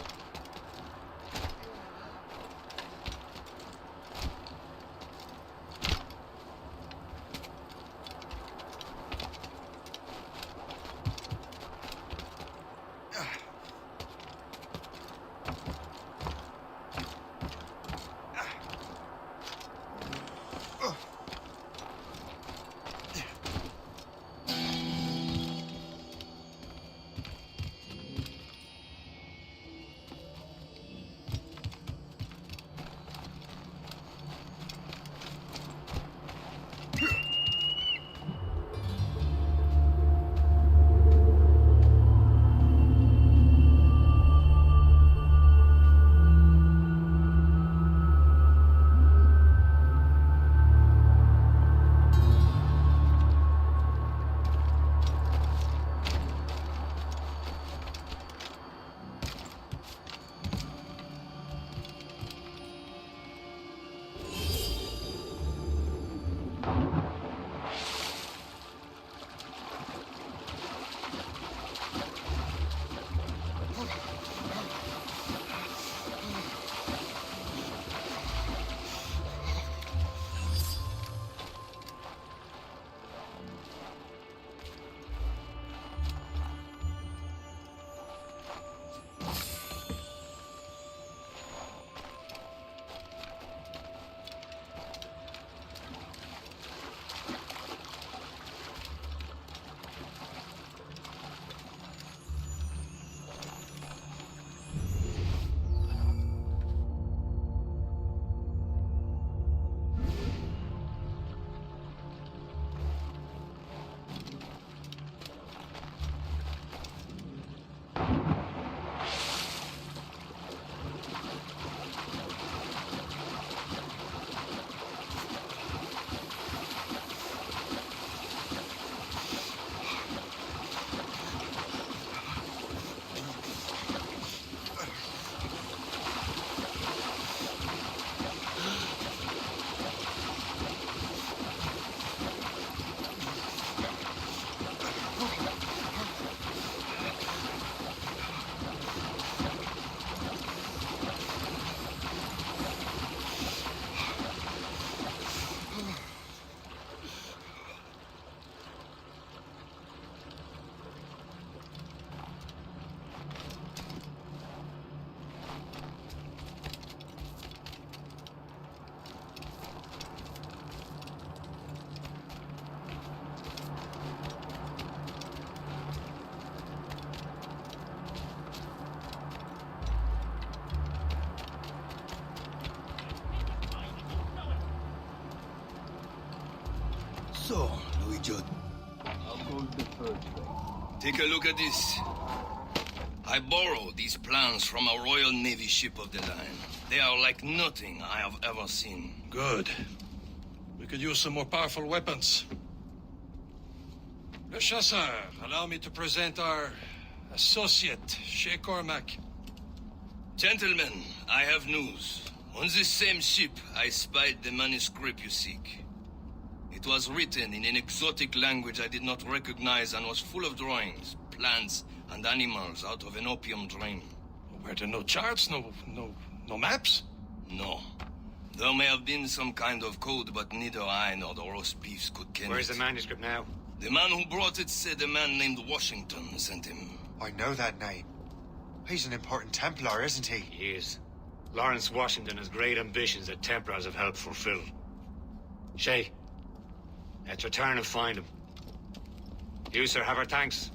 So, Louis Judd. How goes the first thing? Take a look at this. I borrowed these plans from a Royal Navy ship of the line. They are like nothing I have ever seen. Good. We could use some more powerful weapons. Le Chasseur, allow me to present our associate, Shay Cormac. Gentlemen, I have news. On this same ship, I spied the manuscript you seek. It was written in an exotic language I did not recognize and was full of drawings, plants, and animals out of an opium drain. Were there no charts, no maps? No. There may have been some kind of code, but neither I nor the roast beefs could ken Where's it. the manuscript now? The man who brought it said a man named Washington sent him. I know that name. He's an important Templar, isn't he? He is. Lawrence Washington has great ambitions that Templars have helped fulfill. Shay, let's return and find him. You, sir, have our thanks.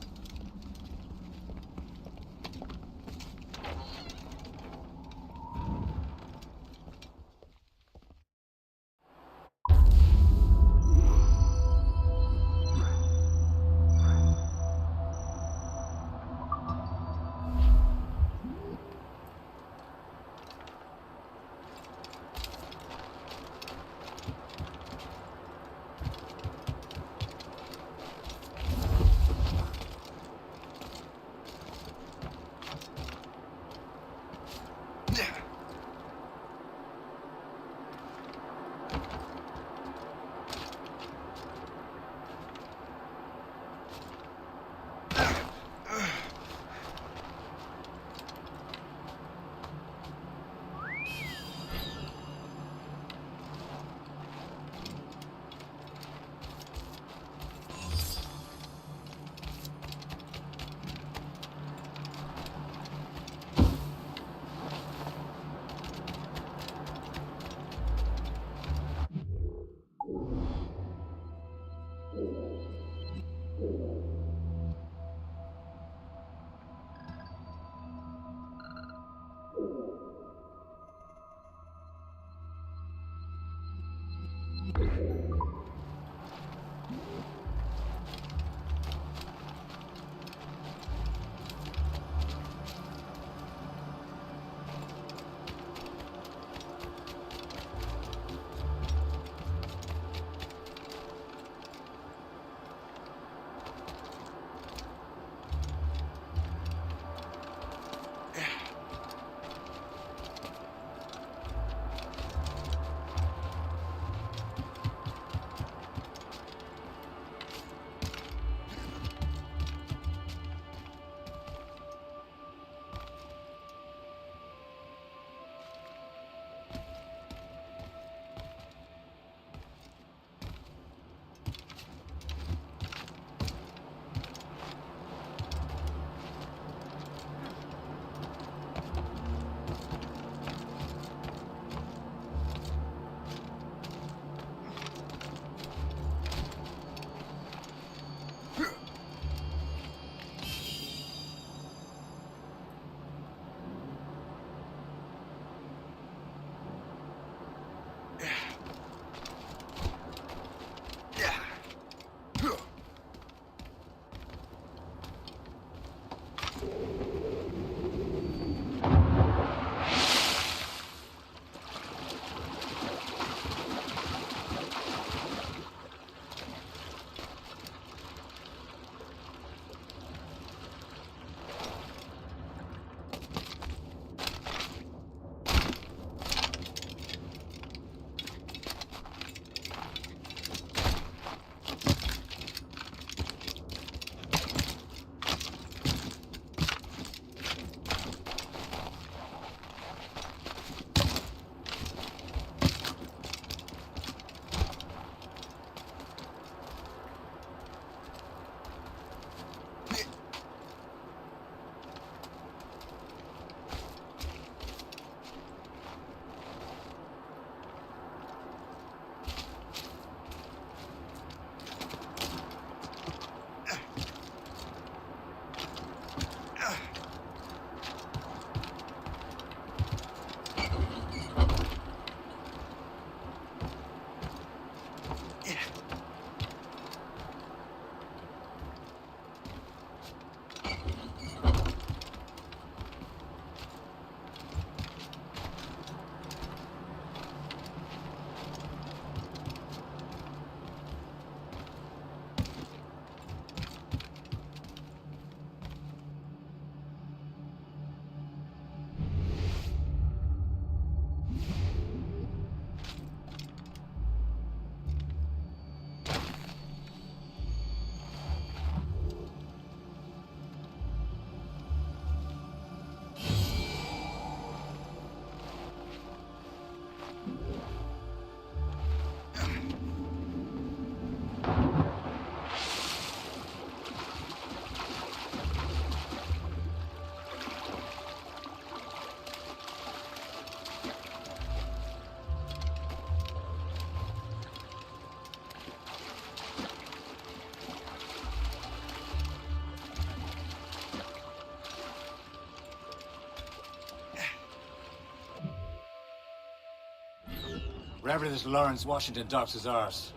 Wherever this Lawrence Washington docks is ours.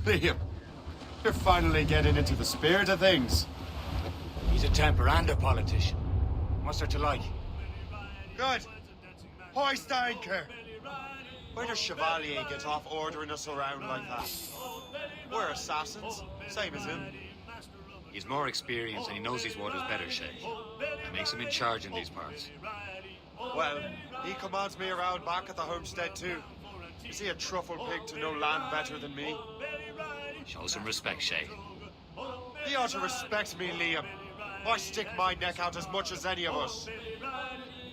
Liam, you're finally getting into the spirit of things. He's a temper and a politician. What's there to like? Good. Hoist anchor. Where does Chevalier get off ordering us around like that? We're assassins, same as him. He's more experienced and he knows these waters better, Shay. That makes him in charge in these parts. Well, he commands me around back at the homestead too. Is he a truffle pig to know land better than me? Show some respect, Shay. He ought to respect me, Liam. I stick my neck out as much as any of us.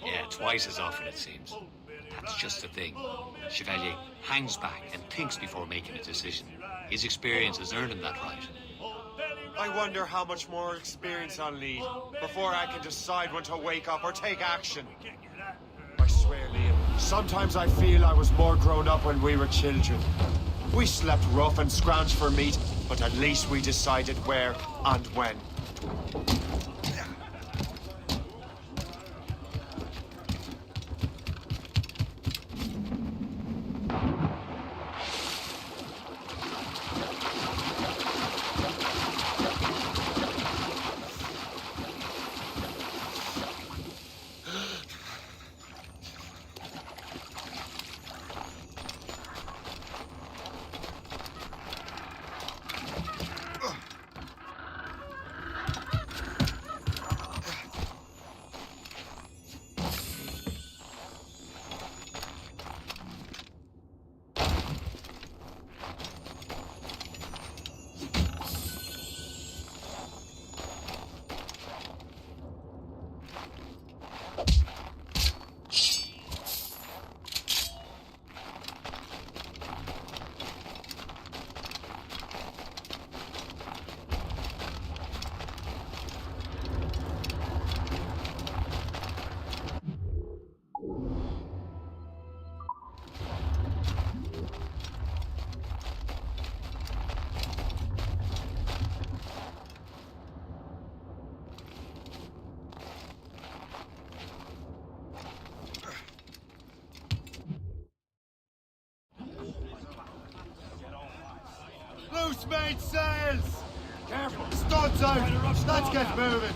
Yeah, twice as often, it seems. That's just the thing. Chevalier hangs back and thinks before making a decision. His experience has earned him that right. I wonder how much more experience I'll need before I can decide when to wake up or take action. I swear, Liam, sometimes I feel I was more grown up when we were children. We slept rough and scrounged for meat, but at least we decided where and when. Loose made sails! Careful! Studs out! Let's get moving!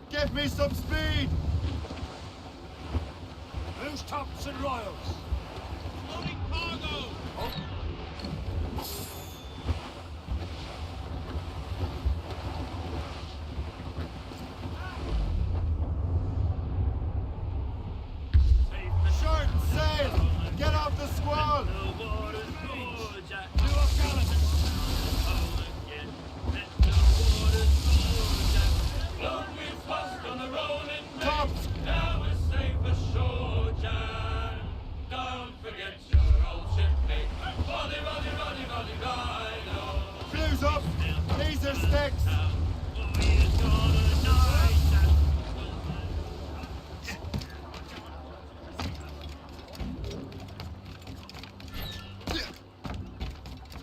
Give me some speed! Loose tops and royals. Loading cargo! Short sail! Get off the squall! Tops! Now we're safe ashore, Jan. Don't forget your old shipmate. Roddy, roddy, roddy, roddy, ride. Fuse up! These are sticks!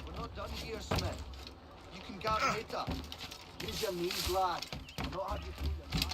We're not done here, Smith. You can get later. Use your knees, lad. Not have you through the night.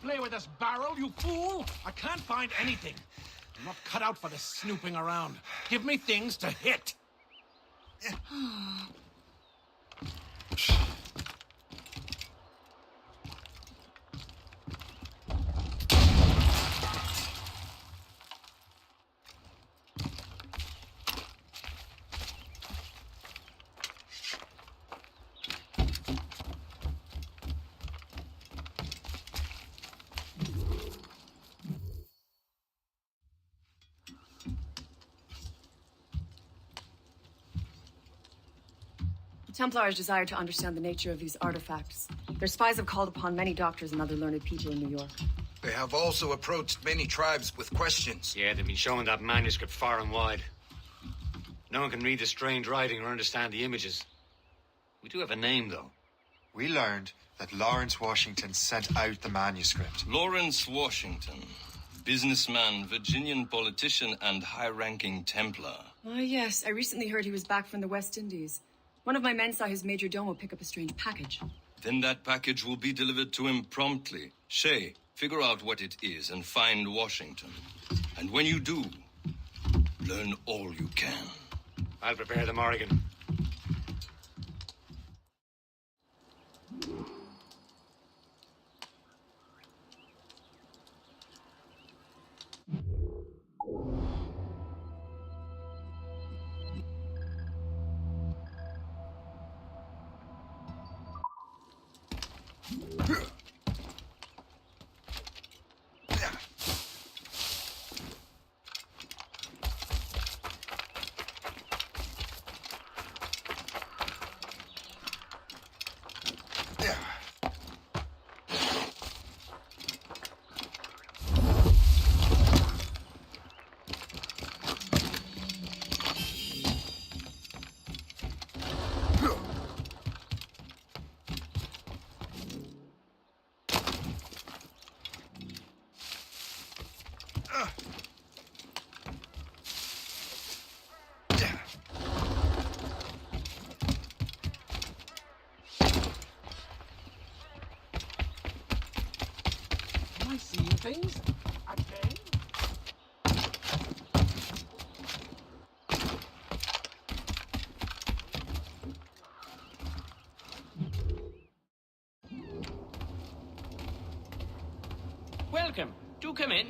Play with this barrel, you fool! I can't find anything. I'm not cut out for this snooping around. Give me things to hit. The Templars desire to understand the nature of these artifacts. Their spies have called upon many doctors and other learned people in New York. They have also approached many tribes with questions. Yeah, they've been showing that manuscript far and wide. No one can read the strange writing or understand the images. We do have a name, though. We learned that Lawrence Washington sent out the manuscript. Lawrence Washington. Businessman, Virginian politician, and high-ranking Templar. Ah, yes. I recently heard he was back from the West Indies. One of my men saw his major domo pick up a strange package. Then that package will be delivered to him promptly. Shay, figure out what it is and find Washington. And when you do, learn all you can. I'll prepare the Morrigan. Am I seeing things? Again? Welcome. Do come in.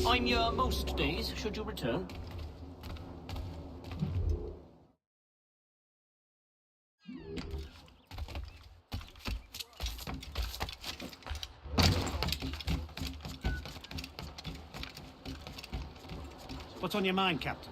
I'm your most days, should you return. What's on your mind, Captain?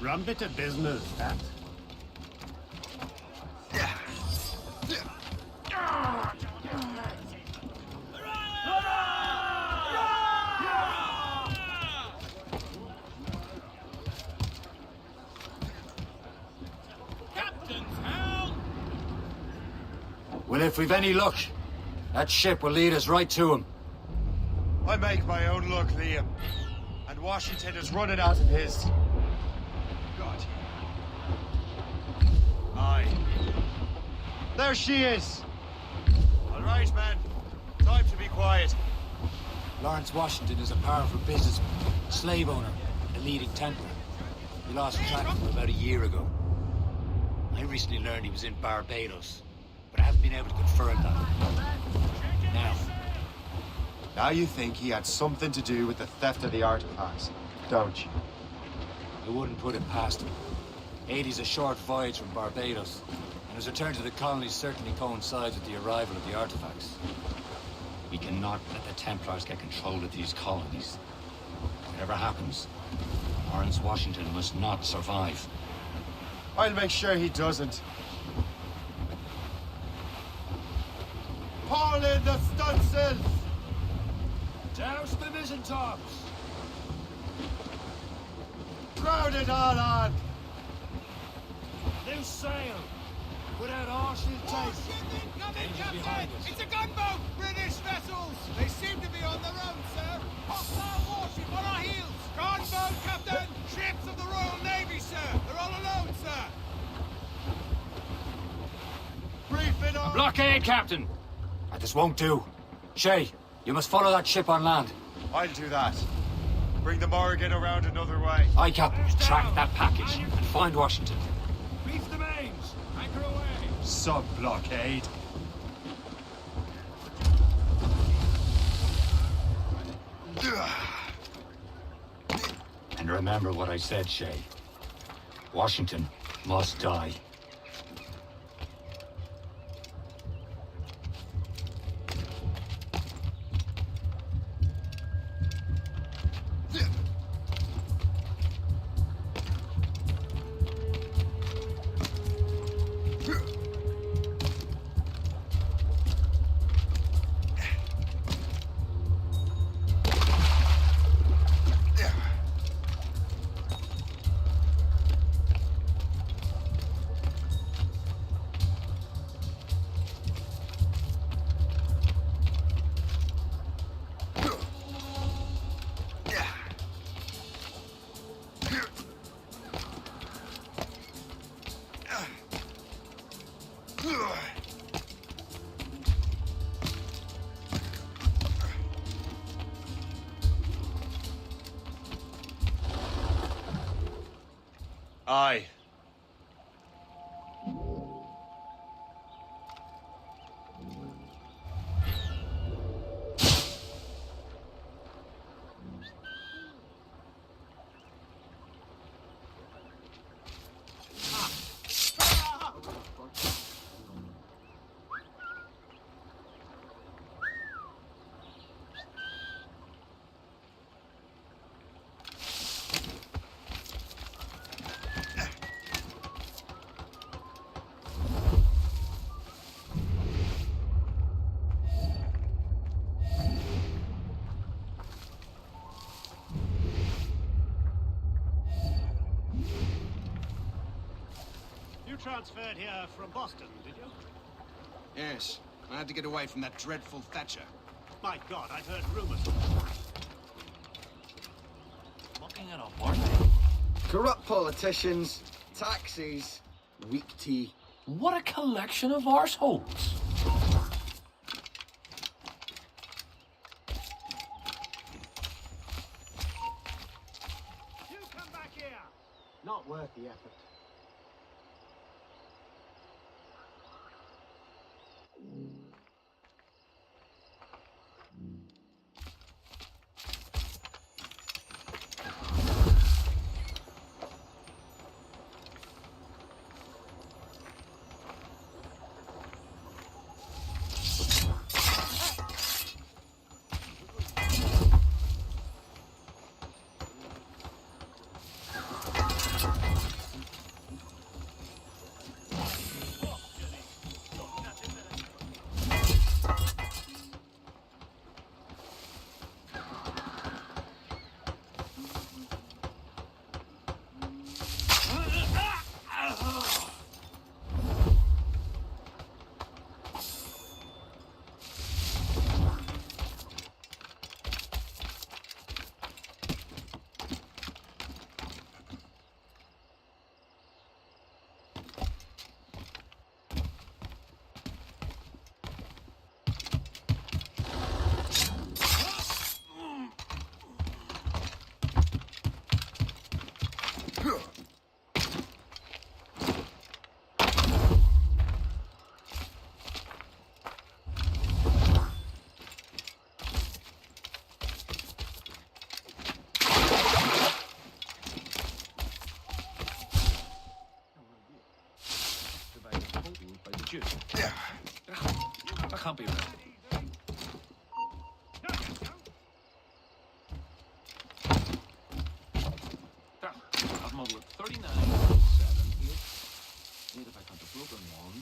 Rum bit of business, that. Well, if we've any luck, that ship will lead us right to him. I make my own luck, Liam. And Washington is running out of his. God. Aye. There she is. All right, man. Time to be quiet. Lawrence Washington is a powerful businessman, slave owner, and a leading Templar. We lost track of him about a year ago. I recently learned he was in Barbados, but I haven't been able to confirm that. Now you think he had something to do with the theft of the artifacts, don't you? I wouldn't put it past him. 80's a short voyage from Barbados, and his return to the colonies certainly coincides with the arrival of the artifacts. We cannot let the Templars get control of these colonies. Whatever happens, Lawrence Washington must not survive. I'll make sure he doesn't. Haul in the stunsails! Douse the mizzen tops! Crowd it all on! Loose sail! Put out all she'll take! Engines behind us! It's a gunboat! British vessels! They seem to be on their own, sir! Hostile warship on our heels! Gunboat, Captain! Ships of the Royal Navy, sir! They're all alone, sir! Brief it on! Blockade, Captain! This won't do. Shay, you must follow that ship on land. I'll do that. Bring the Morrigan around another way. Aye, Captain. Track that package and find Washington. Reef the mains! Anchor away! Sub-blockade. And remember what I said, Shay. Washington must die. Aye. transferred here from Boston, did you? Yes. I had to get away from that dreadful Thatcher. My God, I've heard rumors. Looking at a party. Corrupt politicians, taxis, weak tea. What a collection of arseholes. You come back here! Not worth the effort. That can't be right. I've modeled 39, 7 here. Need if I count the broken one.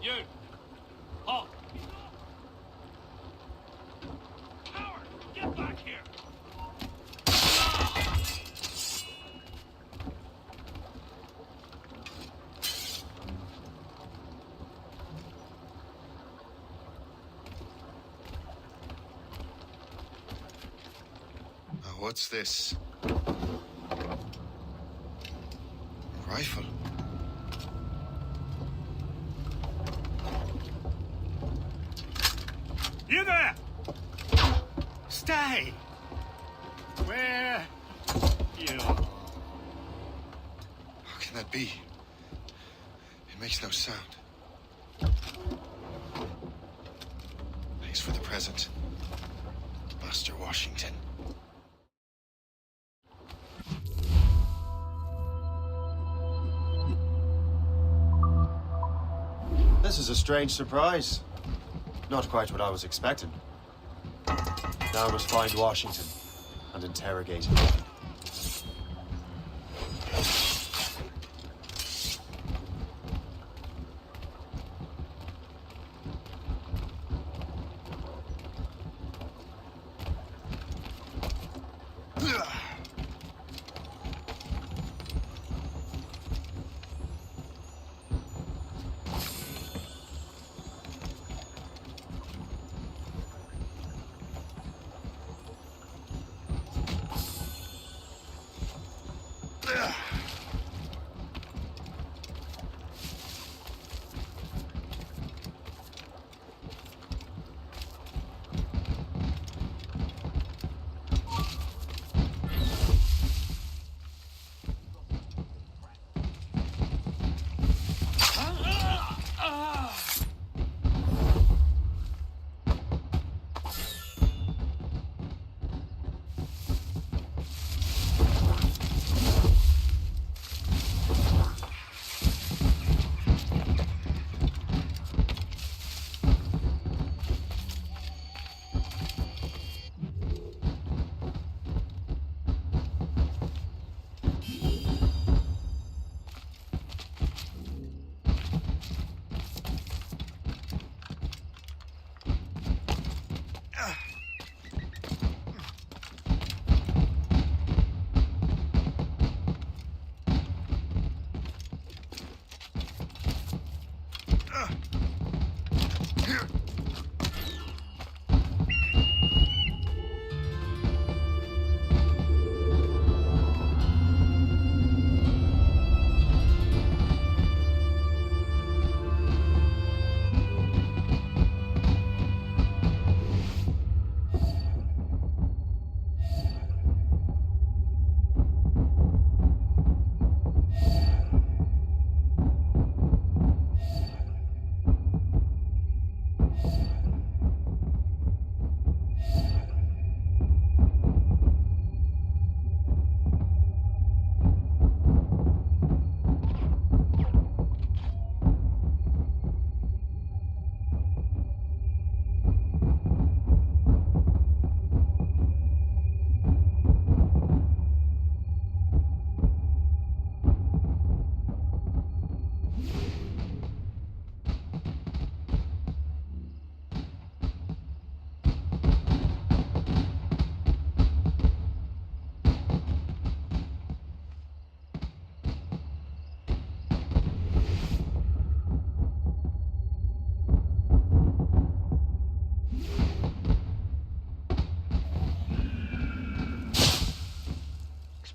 You! Halt! Howard, get back here! What's this? A rifle. You there! Stay! Where you are? How can that be? It makes no sound. Thanks for the present, Master Washington. This is a strange surprise. Not quite what I was expecting. Now I must find Washington and interrogate him.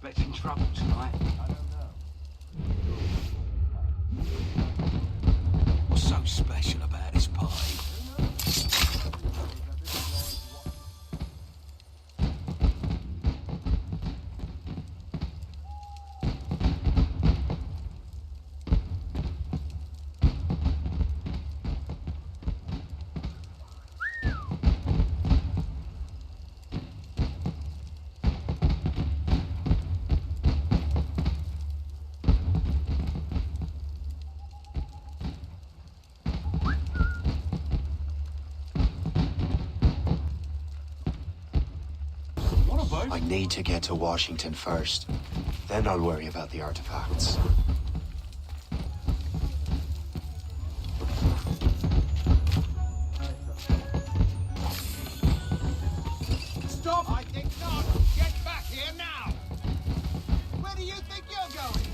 Expecting trouble tonight? I don't know. What's so special about this party? I need to get to Washington first. Then I'll worry about the artifacts. Stop! I think not. Get back here now. Where do you think you're going?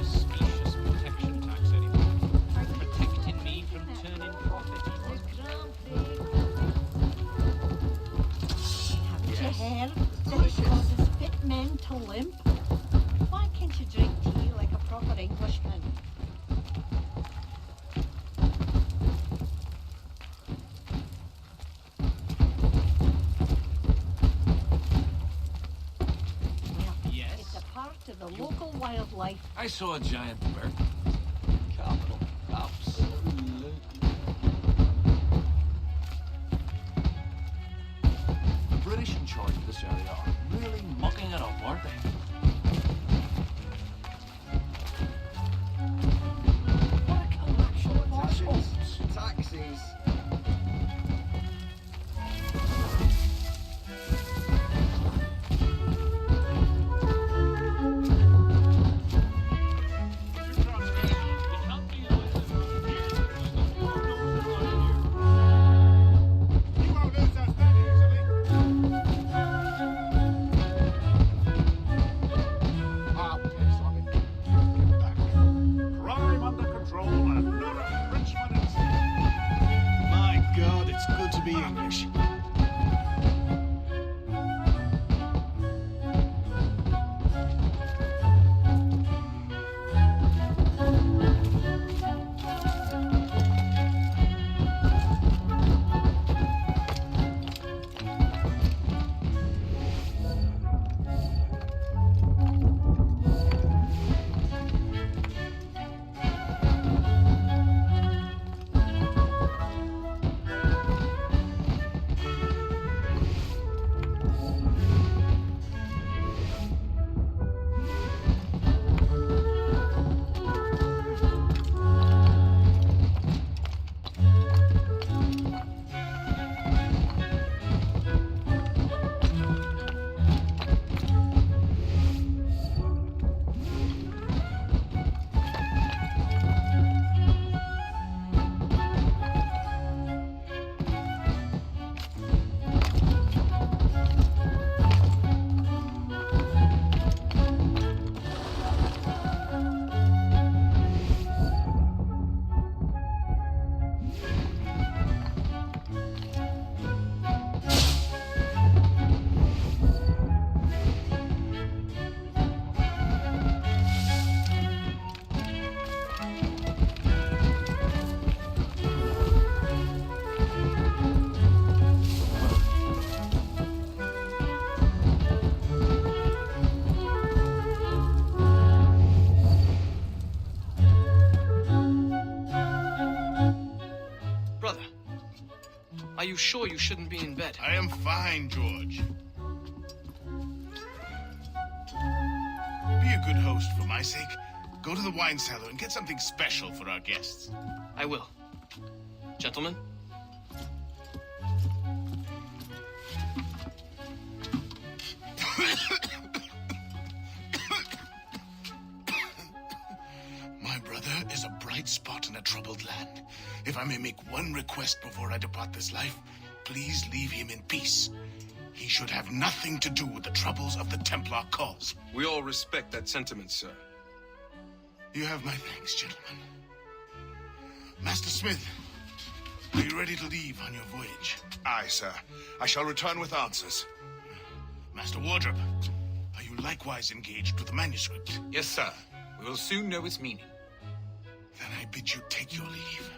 Specious protection tax anymore. Protecting me from turning profit. Haven't you heard that it causes fit men to limp? Why can't you drink tea like a proper Englishman? the local wildlife. I saw a giant bird. Capital. Absolutely. The British in charge of this area are really mucking it up, aren't they? What a collection of assholes. Taxis. Crime under control and not a Frenchman in sight. My God, it's good to be English. Brother, are you sure you shouldn't be in bed? I am fine, George. Be a good host for my sake. Go to the wine cellar and get something special for our guests. I will. Gentlemen? My brother is a bright spot in a troubled land. If I may make one request before I depart this life, please leave him in peace. He should have nothing to do with the troubles of the Templar cause. We all respect that sentiment, sir. You have my thanks, gentlemen. Master Smith, are you ready to leave on your voyage? Aye, sir. I shall return with answers. Master Wardrop, are you likewise engaged with the manuscript? Yes, sir. We will soon know its meaning. Then I bid you take your leave.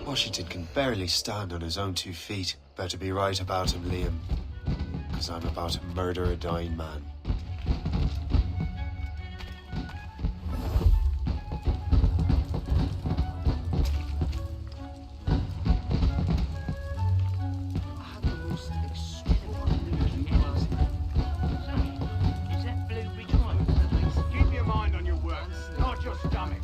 Washington can barely stand on his own 2 feet. Better be right about him, Liam. Because I'm about to murder a dying man. Keep your mind on your work, not your stomach.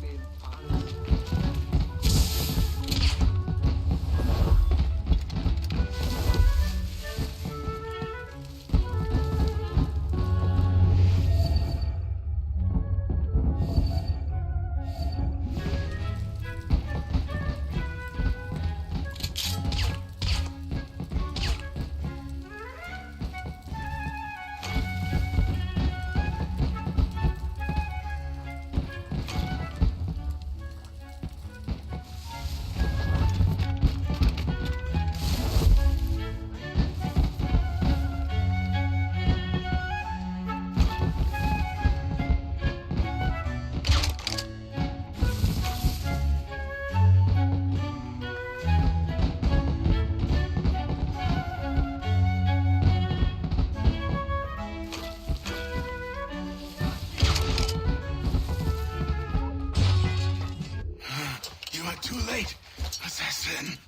Assassin!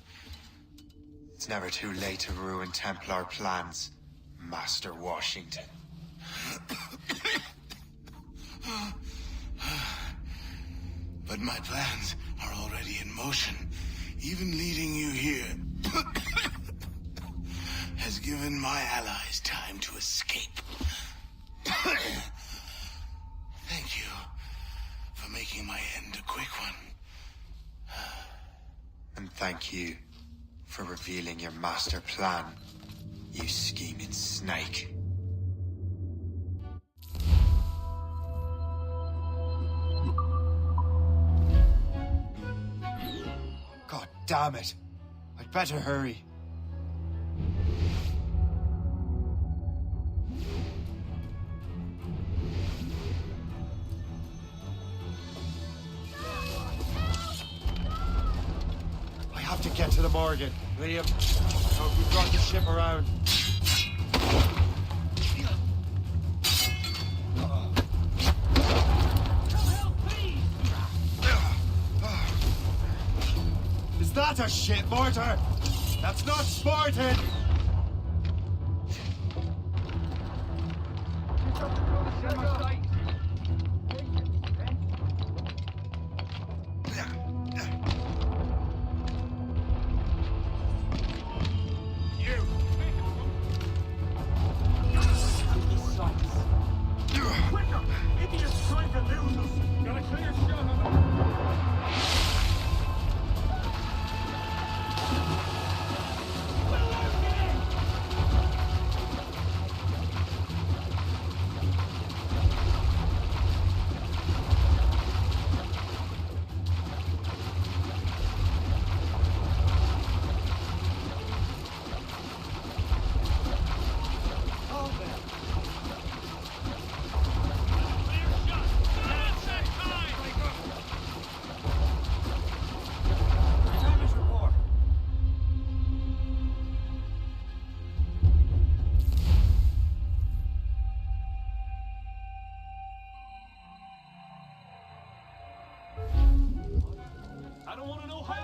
It's never too late to ruin Templar plans, Master Washington. But my plans are already in motion. Even leading you here has given my allies time to escape. Thank you for making my end a quick one. And thank you for revealing your master plan, you scheming snake. God damn it! I'd better hurry. I have to get to the Morgan. Liam, I hope you brought the ship around. Is that a ship mortar? That's not Spartan!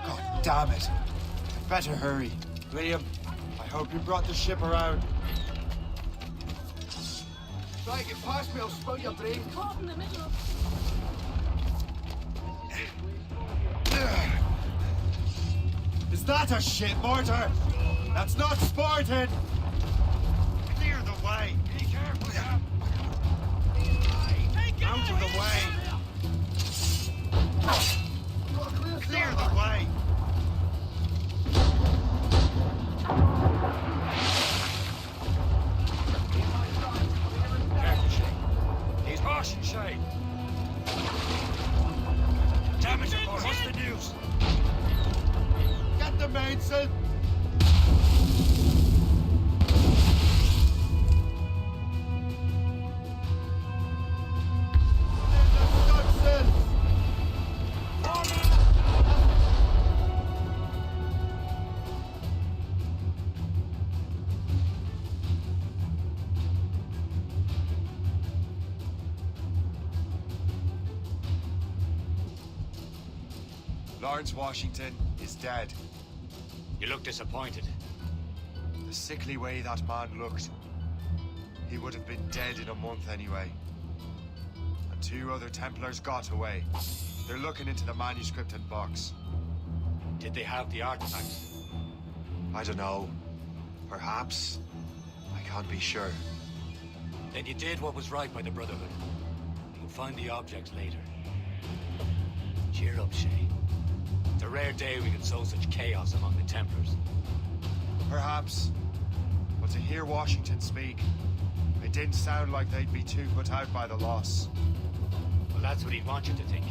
God damn it. I'd better hurry. Liam, I hope you brought the ship around. Try to get past me, I'll spill your brain. Caught in the middle of... Is that a ship mortar? That's not Spartan! Clear the way! Be careful, Cap! Out of the way! Clear the way! Careful, Shay. He's Martian, Shay. Damn it, boy, what's the news? Get the mainsail! Lawrence Washington is dead. You look disappointed. The sickly way that man looked, he would have been dead in a month anyway. And 2 other Templars got away. They're looking into the manuscript and box. Did they have the artifact? I don't know. Perhaps. I can't be sure. Then you did what was right by the Brotherhood. You'll find the object later. Cheer up, Shay. It's a rare day we can sow such chaos among the Templars. Perhaps. But to hear Washington speak, it didn't sound like they'd be too put out by the loss. Well, that's what he'd want you to think.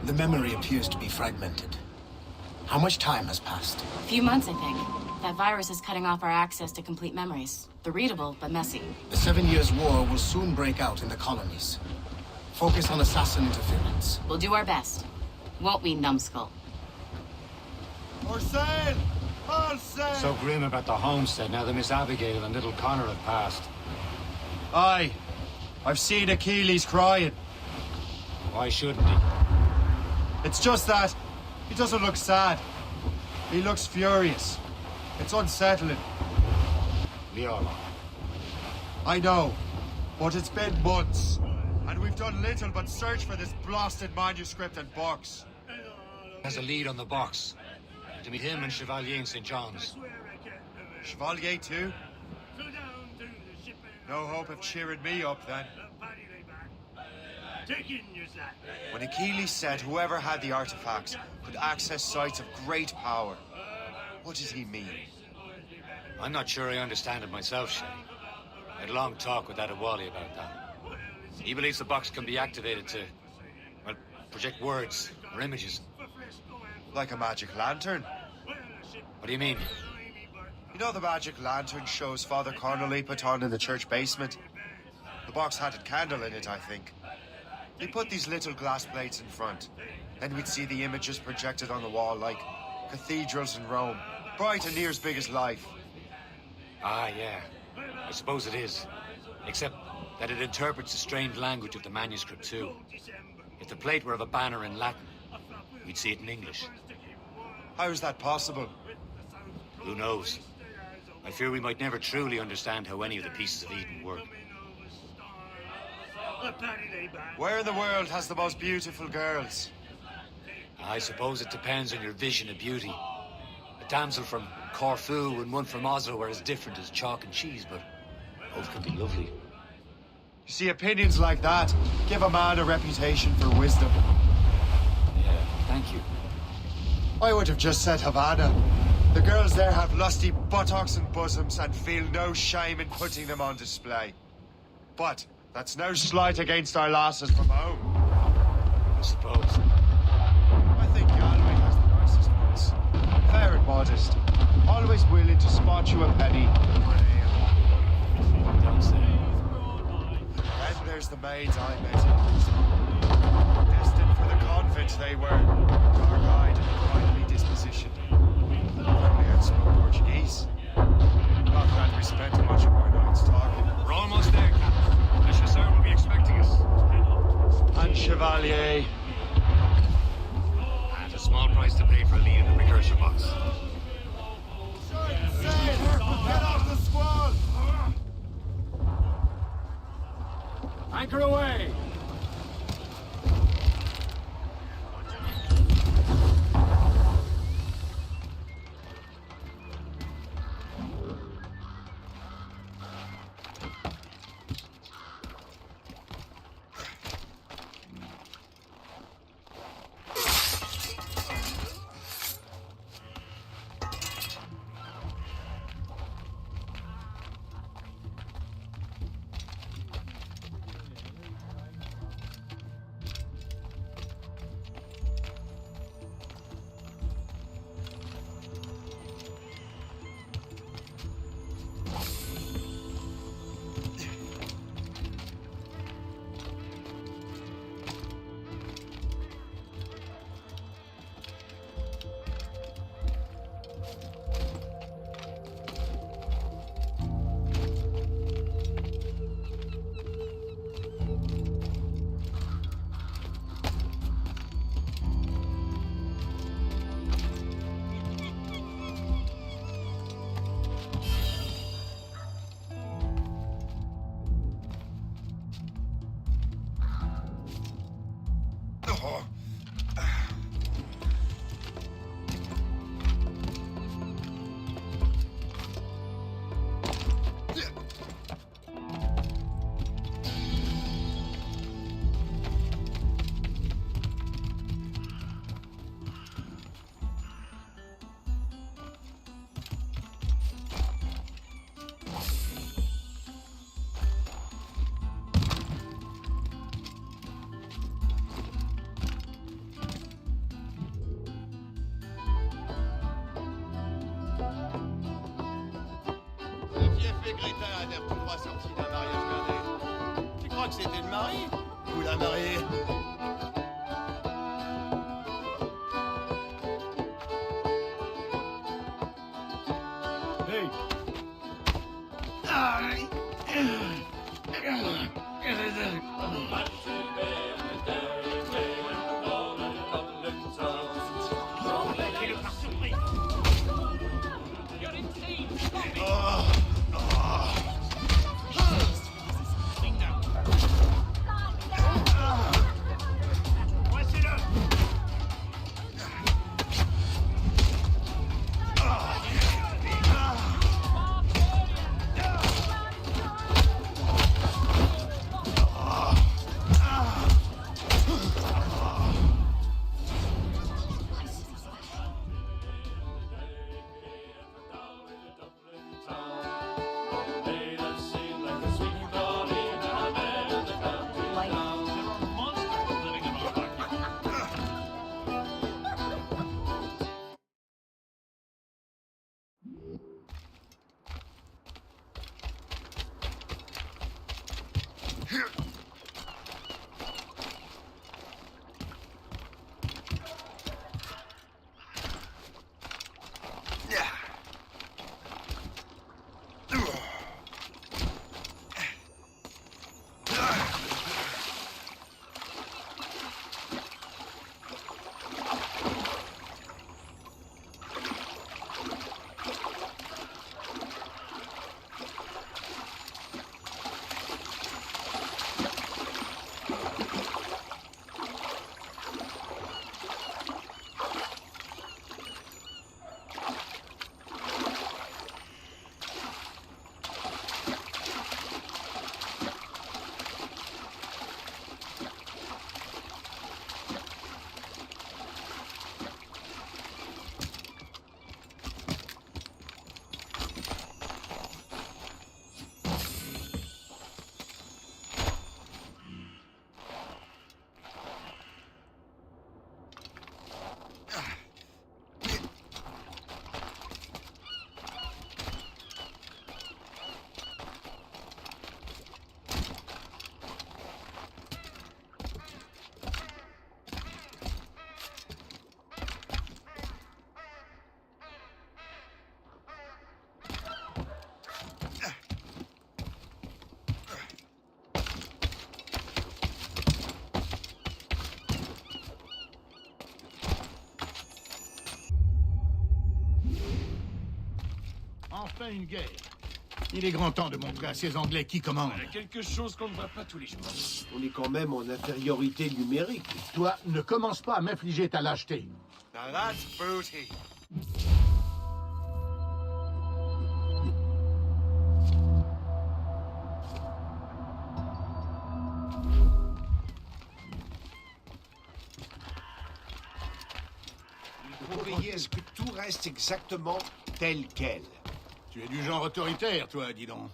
The memory appears to be fragmented. How much time has passed? A few months, I think. That virus is cutting off our access to complete memories. They're readable, but messy. The 7 Years' War will soon break out in the colonies. Focus on assassin interference. We'll do our best. Won't we, numbskull? For sale! On sale! So grim about the homestead now that Miss Abigail and little Connor have passed. Aye. I've seen Achilles crying. Why shouldn't he? It's just that he doesn't look sad. He looks furious. It's unsettling. We all are. I know, but it's been months, and we've done little but search for this blasted manuscript and box. Has a lead on the box. To meet him and Chevalier in St. John's. Chevalier too? No hope of cheering me up then. When Achilles said whoever had the artifacts could access sites of great power, what does he mean? I'm not sure I understand it myself, Shay. I had a long talk with Adewale about that. He believes the box can be activated to, well, project words or images. Like a magic lantern? What do you mean? You know the magic lantern shows Father Connolly put on in the church basement? The box had a candle in it, I think. They put these little glass plates in front. Then we'd see the images projected on the wall like cathedrals in Rome. Bright and near as big as life. Ah, yeah. I suppose it is. Except that it interprets the strange language of the manuscript, too. If the plate were of a banner in Latin, we'd see it in English. How is that possible? Who knows? I fear we might never truly understand how any of the pieces of Eden work. Where in the world has the most beautiful girls? I suppose it depends on your vision of beauty. A damsel from Corfu and one from Oslo are as different as chalk and cheese, but both can be lovely. You see, opinions like that give a man a reputation for wisdom. Yeah, thank you. I would have just said Havana. The girls there have lusty buttocks and bosoms and feel no shame in putting them on display. But that's no slight against our lasses from home. I suppose. I think Galway has the nicest ones. Fair and modest. Always willing to spot you a penny. Don't say. Then there's the maids I met. Destined for the convent they were. Dark-eyed and quietly dispositioned. Only had spoke Portuguese. Not that we spent much of our nights talking. We're almost there, Captain. The chasseur will be expecting us. And Chevalier. And a small price to pay for a lead in the precursor box. Get off the squall! Anchor away! j'ai fait Greta un air tout droit sorti d'un mariage blindé. Tu crois que c'était le mari ou la mariée? Hey! Enfin une guerre. Il est grand temps de montrer à ces Anglais qui commande. Il y a quelque chose qu'on ne voit pas tous les jours. On est quand même en infériorité numérique. Toi, ne commence pas à m'infliger ta lâcheté. Now that's booty. Il faut veiller à ce que tout reste exactement tel quel. Tu es du genre autoritaire, toi, dis donc.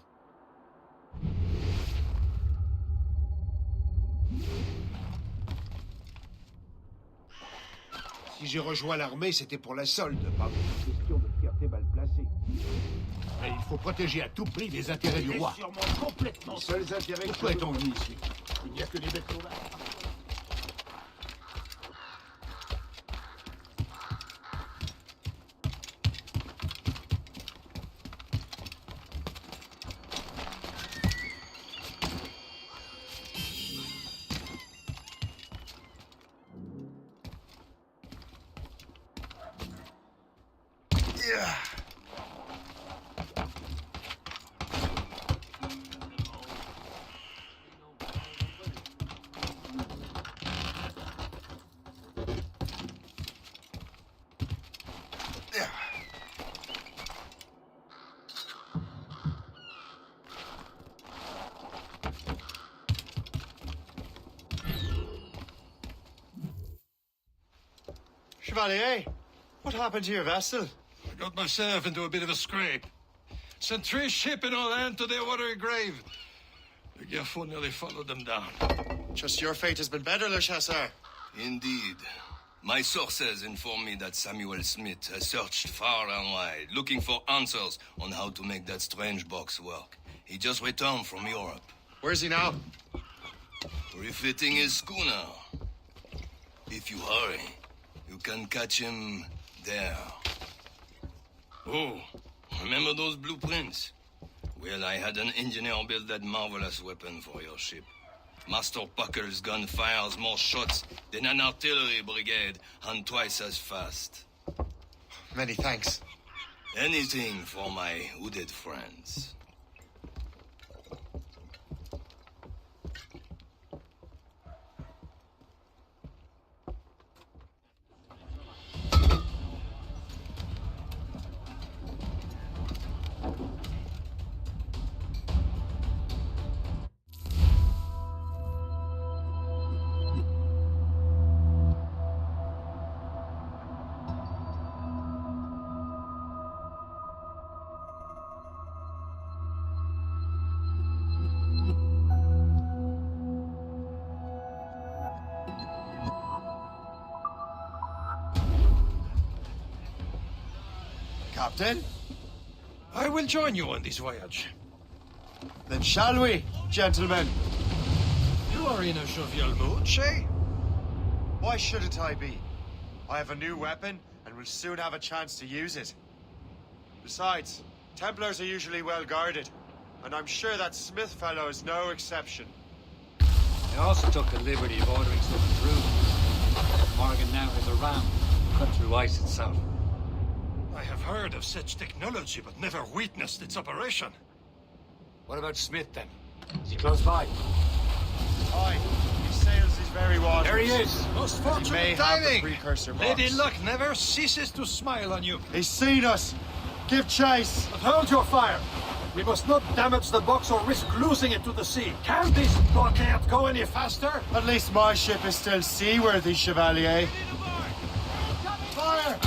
Si j'ai rejoint l'armée, c'était pour la solde, pas pour une question de fierté mal placée. Et il faut protéger à tout prix les intérêts du roi. Sûrement complètement. Les seuls intérêts. Pourquoi est-on venu ici? Il n'y a que des bêtes sauvages. Chevalier, what happened to your vessel? I got myself into a bit of a scrape. Sent 3 ships in all land to their watery grave. The Gerfaut nearly followed them down. Just your fate has been better, Le Chasseur. Indeed. My sources inform me that Samuel Smith has searched far and wide, looking for answers on how to make that strange box work. He just returned from Europe. Where's he now? Refitting his schooner. If you hurry, you can catch him there. Oh, remember those blueprints? Well, I had an engineer build that marvelous weapon for your ship. Master Puckle's gun fires more shots than an artillery brigade, and twice as fast. Many thanks. Anything for my hooded friends. Captain, I will join you on this voyage. Then shall we, gentlemen? You are in a jovial mood, Shay? Why shouldn't I be? I have a new weapon, and will soon have a chance to use it. Besides, Templars are usually well guarded, and I'm sure that Smith fellow is no exception. I also took the liberty of ordering something through. Morgan now has a ram cut through ice itself. I have heard of such technology, but never witnessed its operation. What about Smith, then? Is he close by? Aye, he sails these very waters. There he is! Most He may fortunate have the timing! precursor box. Lady Luck never ceases to smile on you. He's seen us! Give chase! But hold your fire! We must not damage the box or risk losing it to the sea. Can this blockade go any faster? At least my ship is still seaworthy, Chevalier. Fire!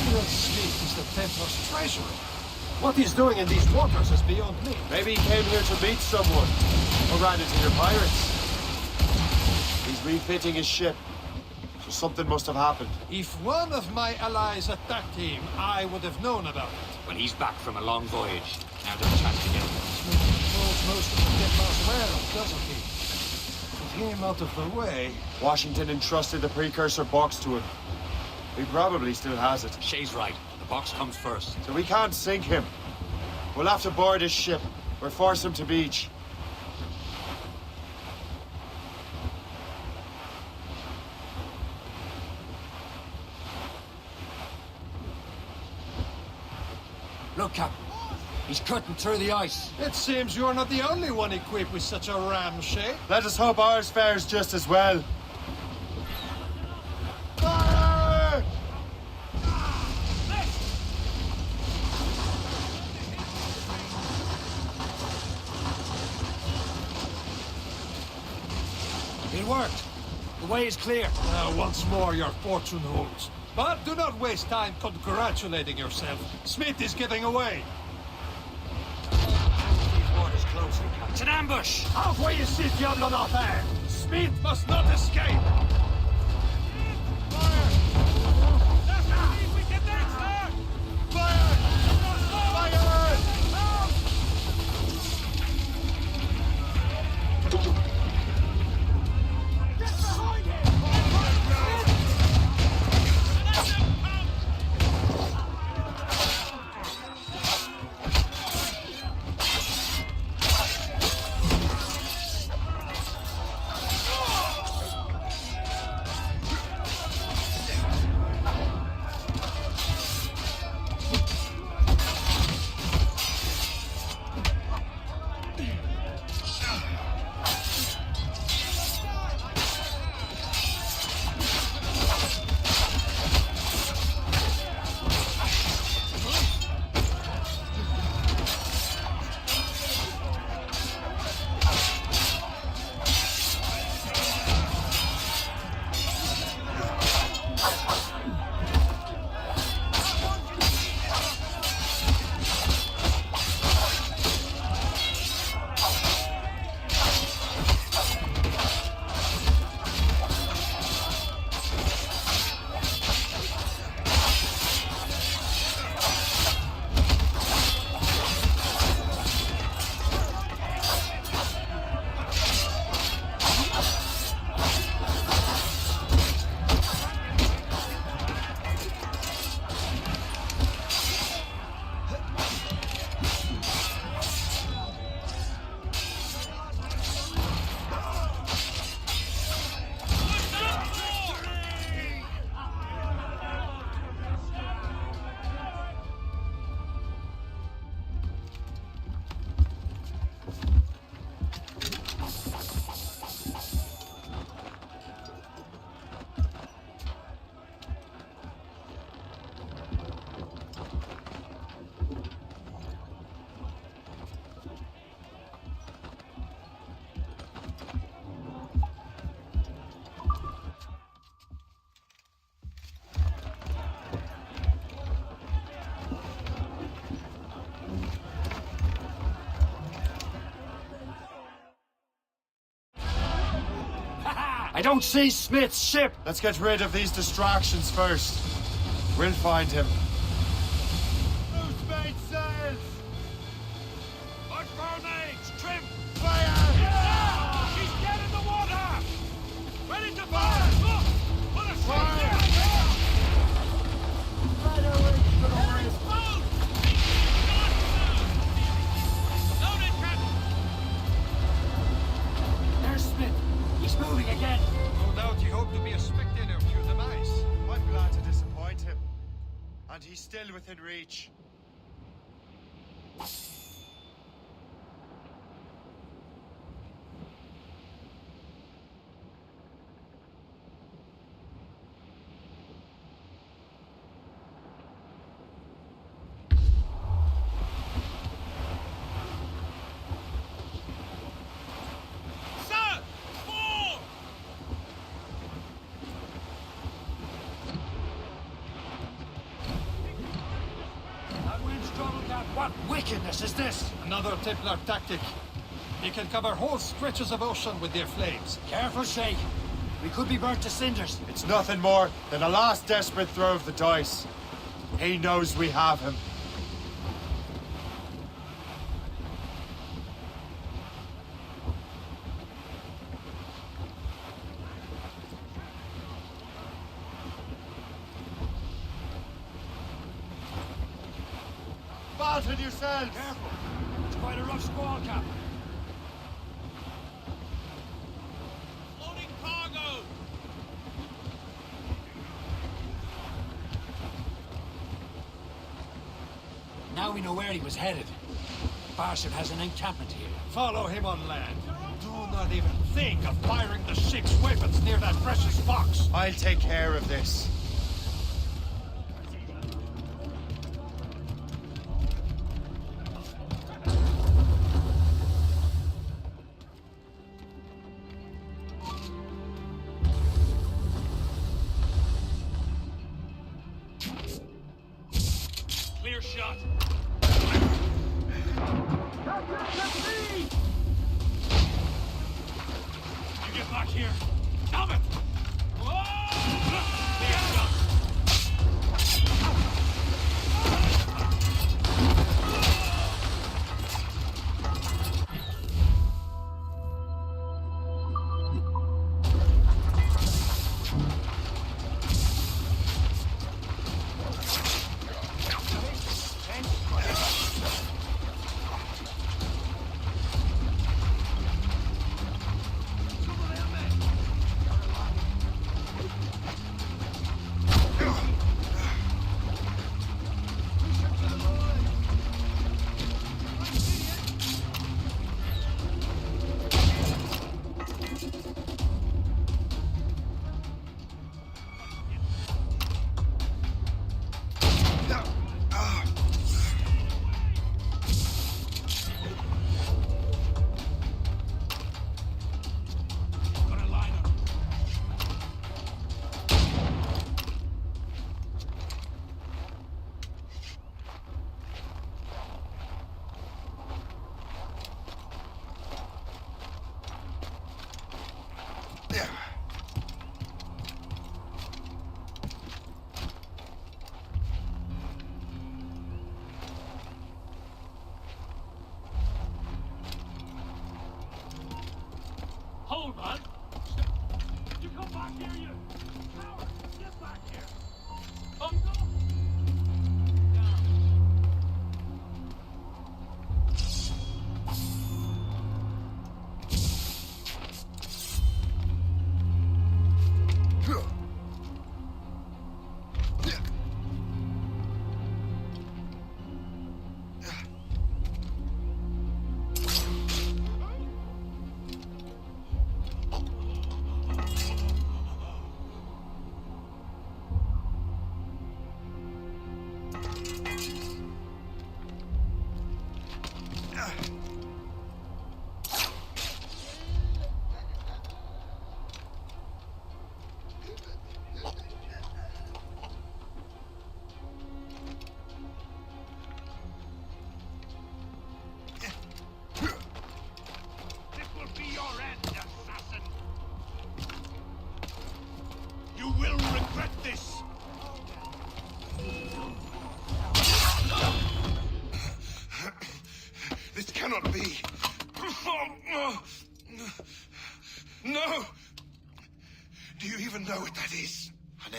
Samuel Smith is the Templar's treasurer. What he's doing in these waters is beyond me. Maybe he came here to meet someone, or ran into your pirates. He's refitting his ship, so something must have happened. If one of my allies attacked him, I would have known about it. Well, he's back from a long voyage. Now there's a chance to get him. Smith knows most of the Templars well, doesn't he? With him out of the way... Washington entrusted the precursor box to him. He probably still has it. Shay's right. The box comes first. So we can't sink him. We'll have to board his ship, or force him to beach. Look, Captain. He's cutting through the ice. It seems you're not the only one equipped with such a ram, Shay. Let us hope ours fares just as well. Fire! It worked. The way is clear. Once more your fortune holds. But do not waste time congratulating yourself. Smith is giving away. These waters closely, Captain. It's an ambush! Halfway you see Diablo not there! Smith must not escape! don't see Smith's ship! Let's get rid of these distractions first. We'll find him. Who's made sails? On four mates! Trim! Fire! Yeah! She's dead in the water! Ready to fire! Look! Put a shot there! Right away to the west! Loaded, Captain! There's Smith. He's moving again. No doubt he hoped to be a spectator of your demise. I'm glad to disappoint him. And he's still within reach. Sir! Four! That wind's trouble, Cap. What wickedness is this? Another Templar tactic. He can cover whole stretches of ocean with their flames. Careful, Shay. We could be burnt to cinders. It's nothing more than a last desperate throw of the dice. He knows we have him. Batten yourselves! Careful. It's quite a rough squall, Cap. Loading cargo! Now we know where he was headed. Bastard has an encampment here. Follow him on land. Do not even think of firing the ship's weapons near that precious box. I'll take care of this. Clear shot! You get back here! Damn it! Clear shot!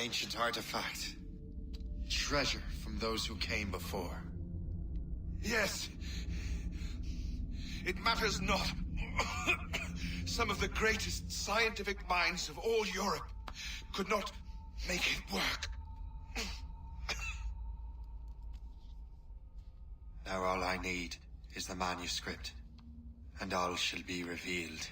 ancient artifact. Treasure from those who came before. Yes. It matters not. Some of the greatest scientific minds of all Europe could not make it work. Now all I need is the manuscript, and all shall be revealed.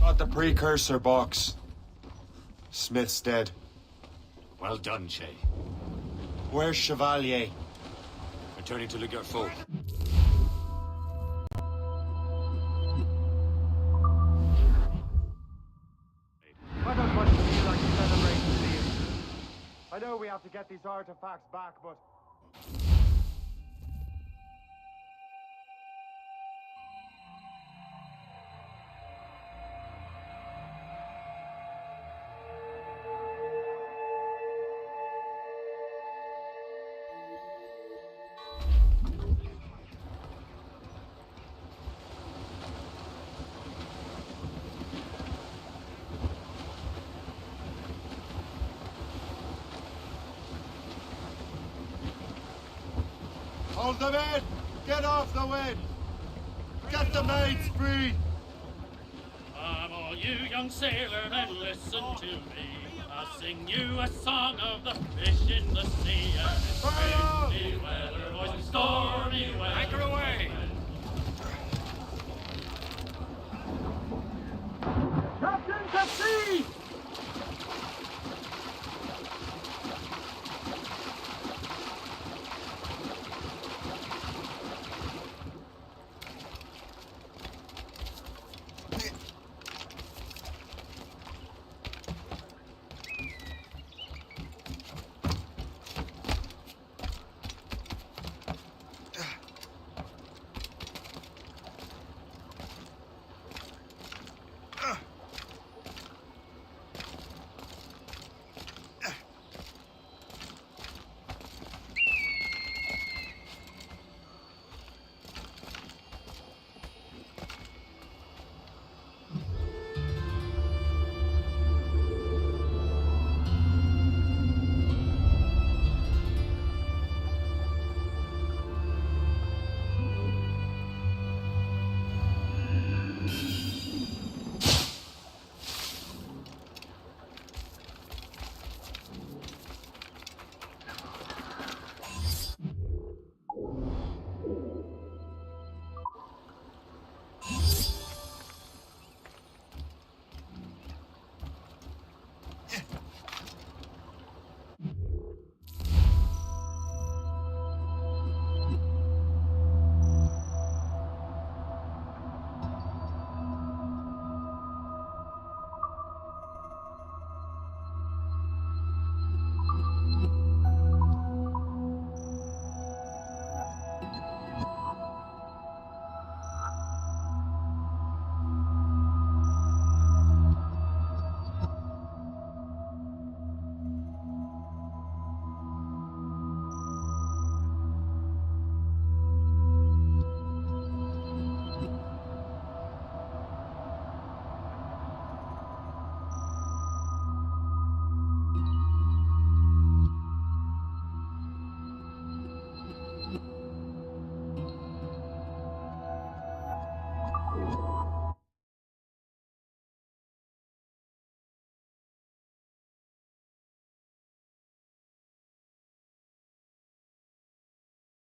Got the precursor box. Smith's dead. Well done, Shay. Where's Chevalier? Returning to Le Gerfaut. I don't want to feel like celebrating the deal. I know we have to get these artifacts back, but... Hold them in! Get off the wind! Get the maids free! Come all you young sailors and listen to me. I'll sing you a song of the fish in the sea. And it's rainy weather, boys, and stormy weather. Anchor away!